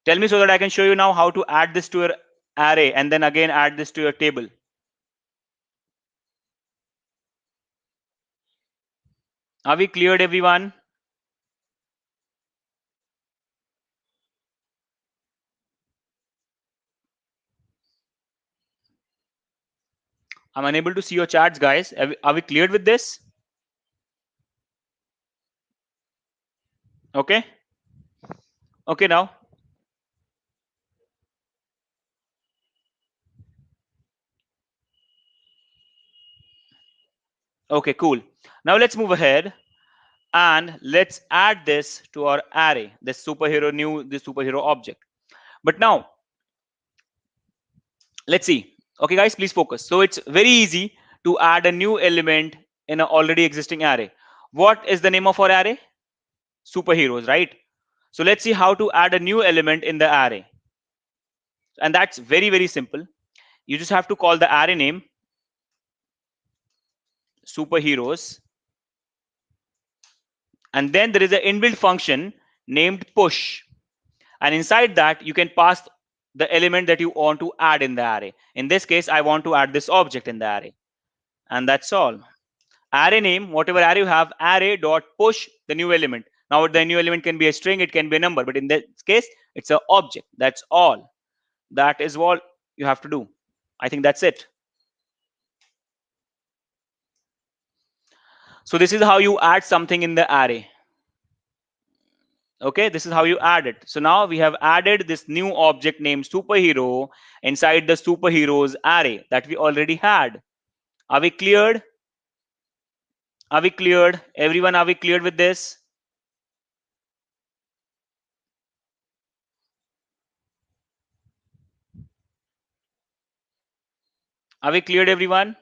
Tell me so that I can show you now how to add this to your array and then again add this to your table. Are we cleared, everyone? I'm unable to see your charts, guys. Are we cleared with this? Okay. Okay, now. Okay, cool. Now let's move ahead and let's add this to our array, this superhero object. But now, let's see. Okay, guys, please focus. So it's very easy to add a new element in an already existing array. What is the name of our array? Superheroes, right? So let's see how to add a new element in the array. And that's very, very simple. You just have to call the array name superheroes. And then there is an inbuilt function named push. And inside that, you can pass the element that you want to add in the array. In this case, I want to add this object in the array. And that's all. Array name, whatever array you have, array dot push the new element. Now the new element can be a string, it can be a number, but in this case, it's an object. That's all. That is all you have to do. I think that's it. So this is how you add something in the array. Okay, this is how you add it. So now we have added this new object named superhero inside the superheroes array that we already had. Are we cleared? Are we cleared? Everyone, are we cleared with this? Are we cleared, everyone?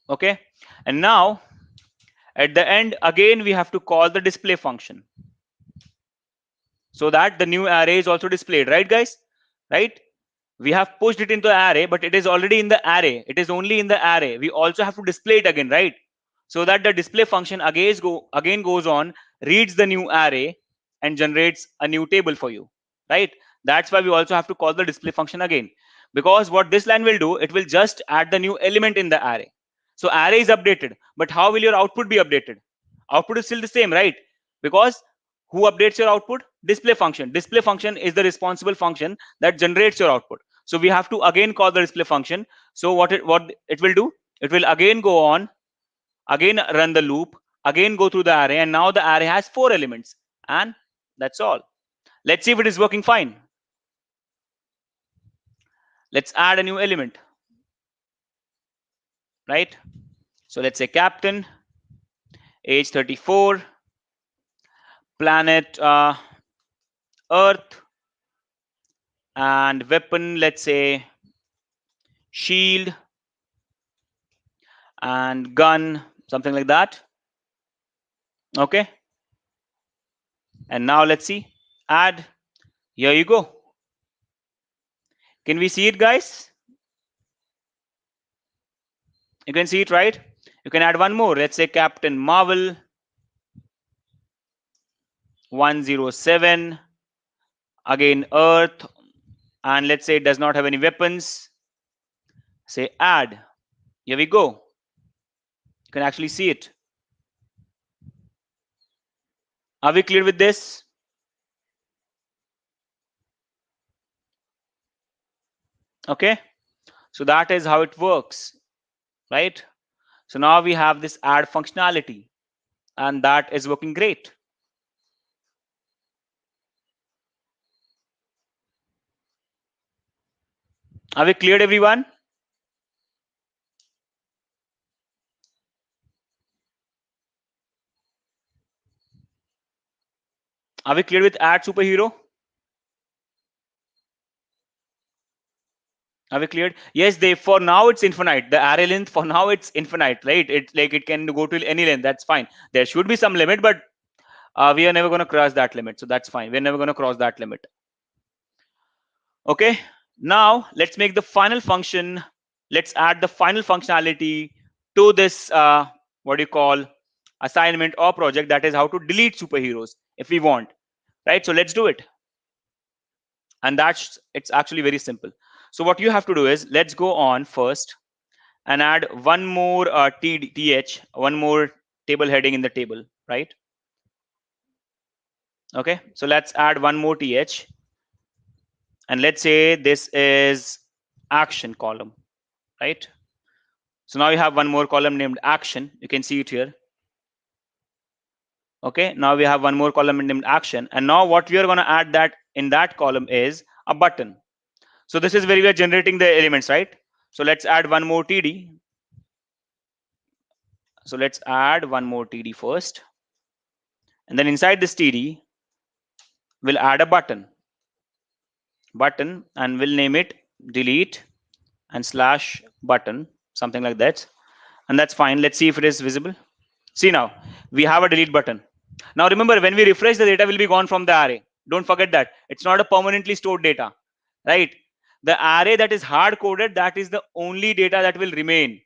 Okay, and now at the end, again, we have to call the display function so that the new array is also displayed, right, guys? Right? We have pushed it into the array, but it is already in the array. It is only in the array. We also have to display it again, right? So that the display function again goes on, reads the new array and generates a new table for you, right? That's why we also have to call the display function again, because what this line will do, it will just add the new element in the array. So array is updated, but how will your output be updated? Output is still the same, right? Because who updates your output? Display function. Display function is the responsible function that generates your output. So we have to again call the display function. So what it will do, it will again go on, again run the loop, again go through the array, and now the array has 4 elements, and that's all. Let's see if it is working fine. Let's add a new element, right? So let's say captain, age 34, planet earth, and weapon, let's say shield, and gun, something like that. Okay, and now let's see, add. Here you go. Can we see it, guys? You can see it, right? You can add one more. Let's say Captain Marvel 107, again earth, and let's say it does not have any weapons. Say add. Here we go. You can actually see it. Are we clear with this? Okay, so that is how it works, right? So now we have this add functionality, and that is working great. Are we cleared, everyone? Are we clear with add superhero? Are we cleared? Yes, they, for now it's infinite. The array length for now it's infinite, right? It like it can go to any length. That's fine. There should be some limit, but we are never going to cross that limit. So that's fine. We're never going to cross that limit. Okay. Now let's make the final function. Let's add the final functionality to this what do you call assignment or project, that is how to delete superheroes if we want, right? So let's do it. And it's actually very simple. So what you have to do is, let's go on first and add one more th, one more table heading in the table, right? Okay, so let's add one more th, and let's say this is action column, right? So now you have one more column named action. You can see it here. Okay, now we have one more column named action, and now what we are going to add that in that column is a button. So this is where we are generating the elements, right? So let's add one more td. So let's add one more td first, and then inside this td we'll add a button, and we'll name it delete and slash button, something like that, and that's fine. Let's see if it is visible. See, now we have a delete button. Now remember, when we refresh, the data will be gone from the array. Don't forget that it's not a permanently stored data, right? The array that is hard coded, that is the only data that will remain.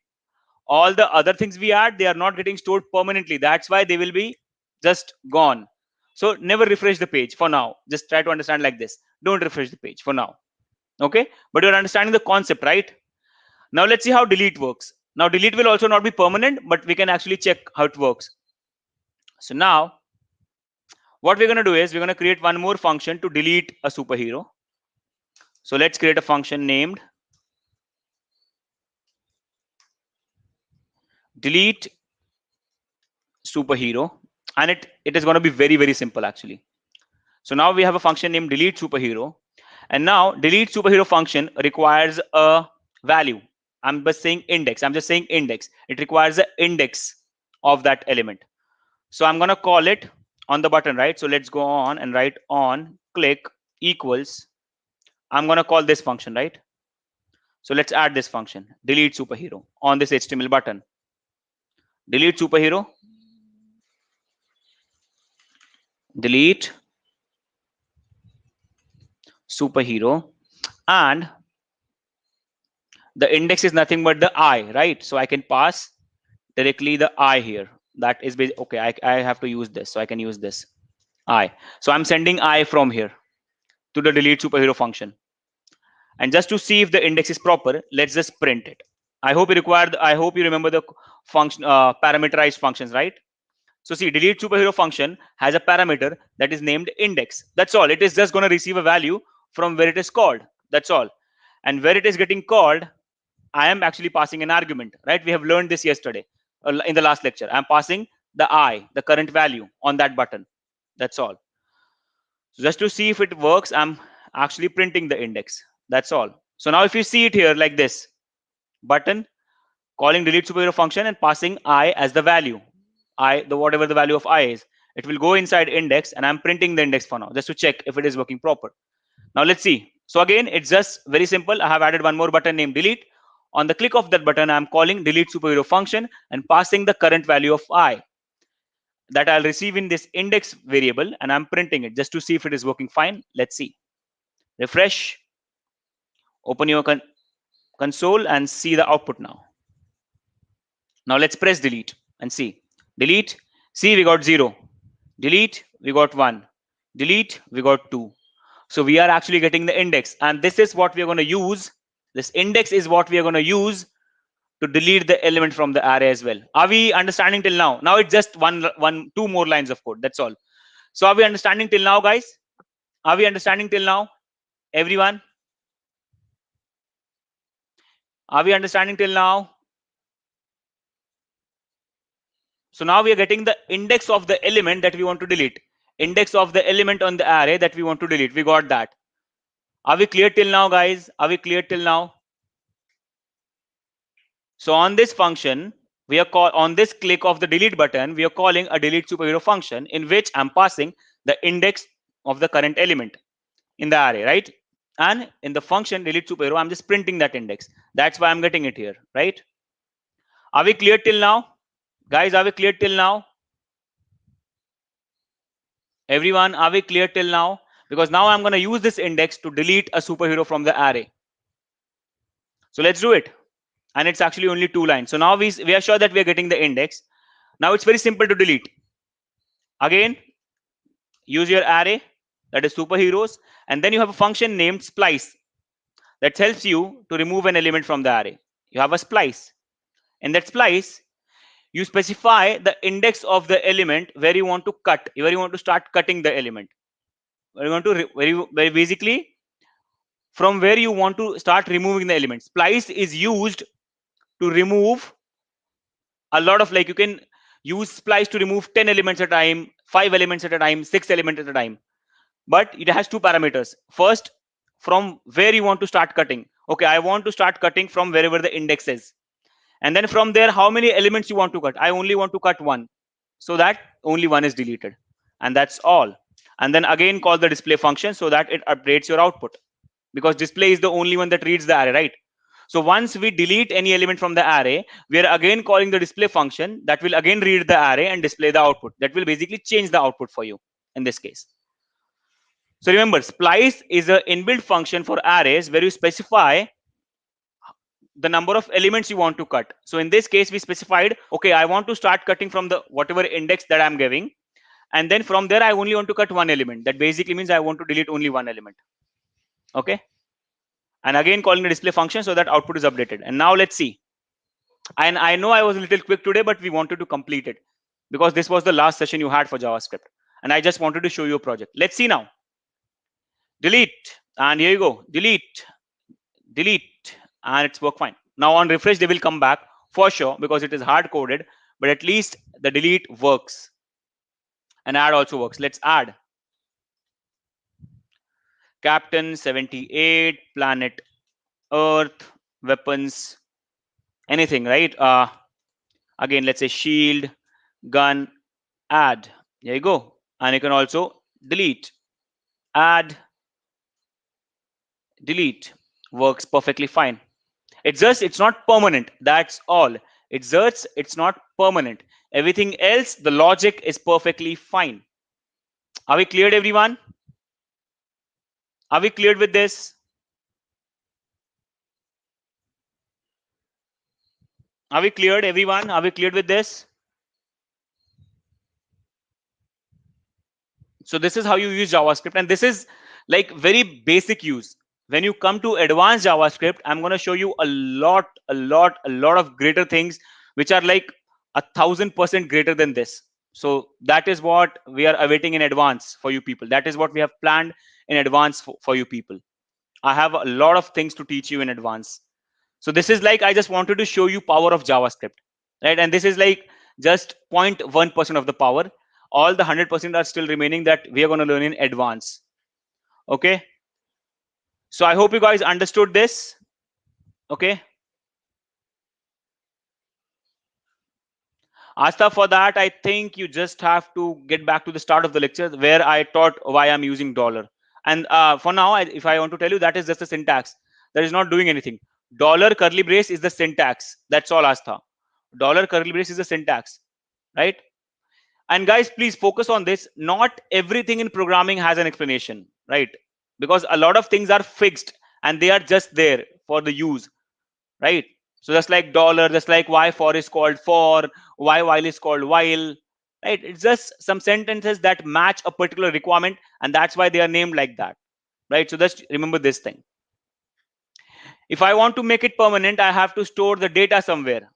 All the other things we add, they are not getting stored permanently. That's why they will be just gone. So never refresh the page for now. Just try to understand like this. Don't refresh the page for now. Okay, but you're understanding the concept, right? Now let's see how delete works. Now delete will also not be permanent, but we can actually check how it works. So now what we're going to do is, we're going to create one more function to delete a superhero. So let's create a function named delete superhero, and it is going to be very, very simple actually. So now we have a function named delete superhero, and now delete superhero function requires a value. I'm just saying index. It requires an index of that element. So I'm going to call it on the button, right? So let's go on and write on click equals. I'm going to call this function, right? So let's add this function, delete superhero, on this HTML button. Delete superhero, delete superhero, and the index is nothing but the I, right? So I can pass directly the I here. That is okay. I have to use this, so I can use this I. So I'm sending I from here to the delete superhero function. And just to see if the index is proper, let's just print it. I hope you remember the function parameterized functions, right? So see, delete superhero function has a parameter that is named index. That's all. It is just going to receive a value from where it is called. That's all. And where it is getting called, I am actually passing an argument, right? We have learned this yesterday in the last lecture. I'm passing the I, the current value on that button. That's all. So just to see if it works, I'm actually printing the index. That's all. So now if you see it here like this, button, calling delete superhero function and passing I as the value. Whatever the value of I is, it will go inside index, and I'm printing the index for now just to check if it is working proper. Now let's see. So again, it's just very simple. I have added one more button named delete. On the click of that button, I'm calling delete superhero function and passing the current value of I that I'll receive in this index variable, and I'm printing it just to see if it is working fine. Let's see. Refresh, open your console and see the output now. Now let's press delete and see. Delete, see, we got 0. Delete, we got 1. Delete, we got 2. So we are actually getting the index, and this is what we are going to use. This index is what we are going to use to delete the element from the array as well. Are we understanding till now? Now it's just two more lines of code. That's all. So are we understanding till now, guys? Are we understanding till now? Everyone? Are we understanding till now? So now we are getting the index of the element that we want to delete. Index of the element on the array that we want to delete. We got that. Are we clear till now, guys? Are we clear till now? So on this function, on this click of the delete button, we are calling a delete superhero function in which I'm passing the index of the current element in the array, right? And in the function delete superhero, I'm just printing that index. That's why I'm getting it here, right? Are we clear till now? Guys, are we clear till now? Everyone, are we clear till now? Because now I'm going to use this index to delete a superhero from the array. So let's do it. And it's actually only 2 lines. So now we are sure that we are getting the index. Now it's very simple to delete. Again, use your array, that is superheroes, and then you have a function named splice that helps you to remove an element from the array. You have a splice. In that splice, you specify the index of the element where you want to cut, where you want to start cutting the element. Where you want to, very basically, from where you want to start removing the element. Splice is used to remove a lot of, like, you can use splice to remove 10 elements at a time, 5 elements at a time, 6 elements at a time. But it has two parameters. First, from where you want to start cutting. Okay, I want to start cutting from wherever the index is. And then from there, how many elements you want to cut? I only want to cut one. So that only one is deleted. And that's all. And then again call the display function so that it updates your output. Because display is the only one that reads the array, right? So once we delete any element from the array, we are again calling the display function that will again read the array and display the output. That will basically change the output for you in this case. So remember, splice is an inbuilt function for arrays where you specify the number of elements you want to cut. So in this case, we specified, okay, I want to start cutting from the whatever index that I'm giving. And then from there, I only want to cut one element. That basically means I want to delete only one element. Okay. And again, calling the display function so that output is updated. And now let's see. And I know I was a little quick today, but we wanted to complete it because this was the last session you had for JavaScript. And I just wanted to show you a project. Let's see now. Delete. And here you go. Delete. Delete. And it's worked fine. Now on refresh, they will come back for sure because it is hard coded, but at least the delete works. And add also works. Let's add. Captain 78, planet Earth, weapons, anything, right? Again, let's say shield, gun, add. There you go. And you can also delete. Add, delete. Works perfectly fine. It's not permanent. That's all. It's not permanent. Everything else, the logic is perfectly fine. Are we cleared, everyone? Are we cleared with this? Are we cleared, everyone? Are we cleared with this? So this is how you use JavaScript, and this is like very basic use. When you come to advanced JavaScript, I'm going to show you a lot of greater things which are like 1000% greater than this. So that is what we are awaiting in advance for you people. That is what we have planned in advance for you people. I have a lot of things to teach you in advance. So this is like, I just wanted to show you power of JavaScript, right? And this is like just 0.1% of the power. All the 100% are still remaining that we are going to learn in advance. Okay. So I hope you guys understood this. Okay. Asta, for that, I think you just have to get back to the start of the lecture where I taught why I'm using dollar. And for now, if I want to tell you, that is just a syntax. That is not doing anything. Dollar curly brace is the syntax. That's all, Asta. Dollar curly brace is the syntax, right? And guys, please focus on this. Not everything in programming has an explanation, right? Because a lot of things are fixed and they are just there for the use, right? So just like dollar, just like why for is called for, why while is called while, right? It's just some sentences that match a particular requirement, and that's why they are named like that, right? So just remember this thing. If I want to make it permanent, I have to store the data somewhere.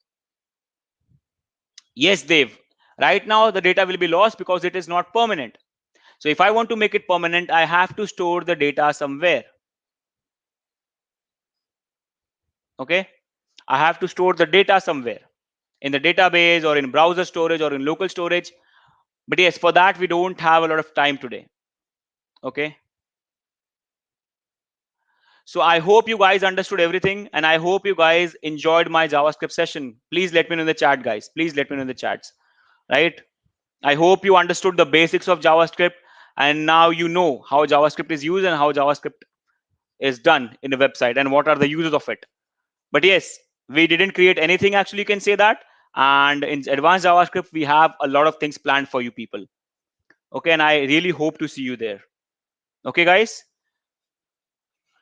Yes, Dave. Right now, the data will be lost because it is not permanent. So if I want to make it permanent, I have to store the data somewhere. Okay. I have to store the data somewhere in the database or in browser storage or in local storage. But yes, for that, we don't have a lot of time today. Okay. So I hope you guys understood everything and I hope you guys enjoyed my JavaScript session. Please let me know in the chat, guys. Please let me know in the chats, right? I hope you understood the basics of JavaScript and now you know how JavaScript is used and how JavaScript is done in a website and what are the uses of it. But yes, we didn't create anything, actually, you can say that. And in advanced JavaScript, we have a lot of things planned for you people. Okay, and I really hope to see you there. Okay, guys.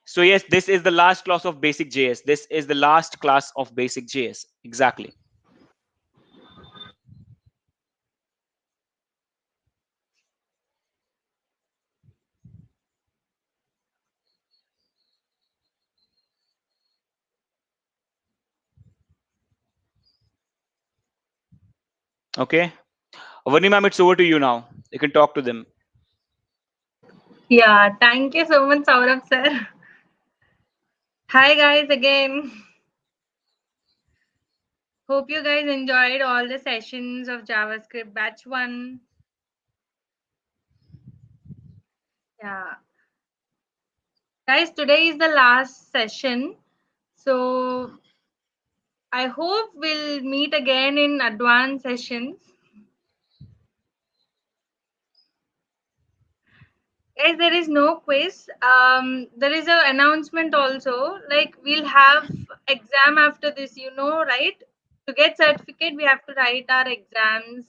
So yes, this is the last class of basic JS. This is the last class of basic JS. Exactly. Okay. Vani ma'am, it's over to you now. You can talk to them. Yeah, thank you so much, Saurabh sir. Hi guys again. Hope you guys enjoyed all the sessions of JavaScript batch 1. Yeah. Guys, today is the last session. So I hope we'll meet again in advanced sessions. Guys, there is no quiz. There is an announcement also. Like we'll have exam after this, right? To get certificate, we have to write our exams.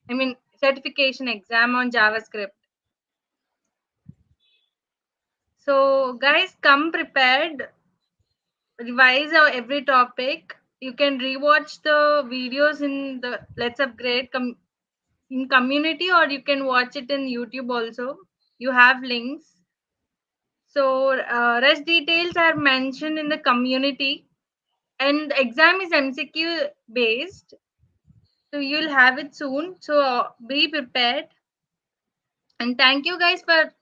I mean, certification exam on JavaScript. So, guys, come prepared. Revise every topic. You can rewatch the videos in the Let's Upgrade in community, or you can watch it in YouTube also. You have links. So rest details are mentioned in the community, and the exam is MCQ based. So you'll have it soon. So be prepared. And thank you guys for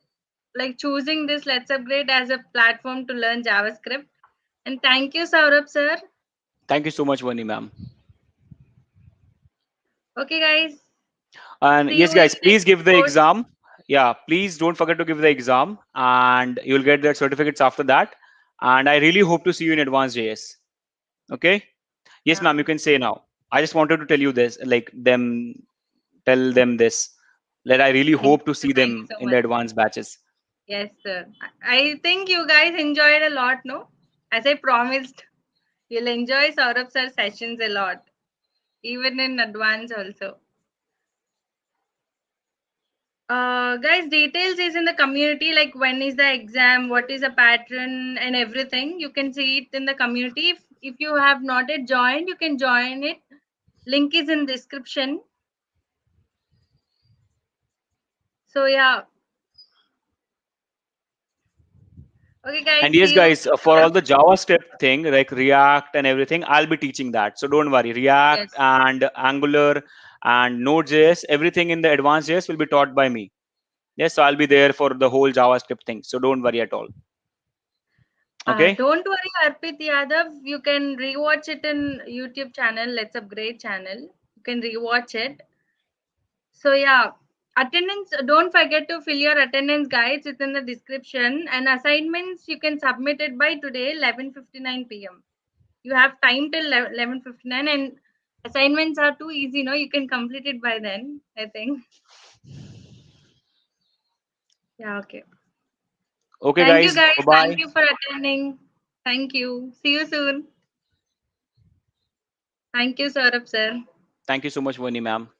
like choosing this Let's Upgrade as a platform to learn JavaScript. And thank you, Saurabh sir. Thank you so much, Vani ma'am. Okay, guys. And See yes, you in guys, please next give the course. exam. Yeah, please don't forget to give the exam, and you'll get the certificates after that. And I really hope to see you in advanced JS. Okay. Yes, Yeah. ma'am, you can say now. I just wanted to tell you this, like them, tell them this, that I really Thank hope to you. see Thank you them so in the much. advanced batches. Yes, sir. I think you guys enjoyed a lot, no? As I promised, you'll enjoy Saurabh sir sessions a lot, even in advance also. Guys, details is in the community, like when is the exam, what is the pattern, and everything. You can see it in the community. If you have not yet joined, you can join it. Link is in description. So yeah. Okay, guys. And yes, See you. guys, for all the JavaScript thing, like React and everything, I'll be teaching that. So don't worry. React Yes. and Angular and Node.js, everything in the advanced JS will be taught by me. Yes, so I'll be there for the whole JavaScript thing. So don't worry at all. Okay. Don't worry, Arpit Yadav. You can rewatch it in YouTube channel. Let's Upgrade channel. You can rewatch it. So yeah, attendance. Don't forget to fill your attendance guides. It's in the description. And assignments you can submit it by today, 11:59 p.m. You have time till 11:59, and assignments are too easy. No, you can complete it by then. I think. Yeah. Okay. Okay, Thank you, guys. guys. Bye Thank bye. you for attending. Thank you. See you soon. Thank you, Saurabh sir. Thank you so much, Vani ma'am.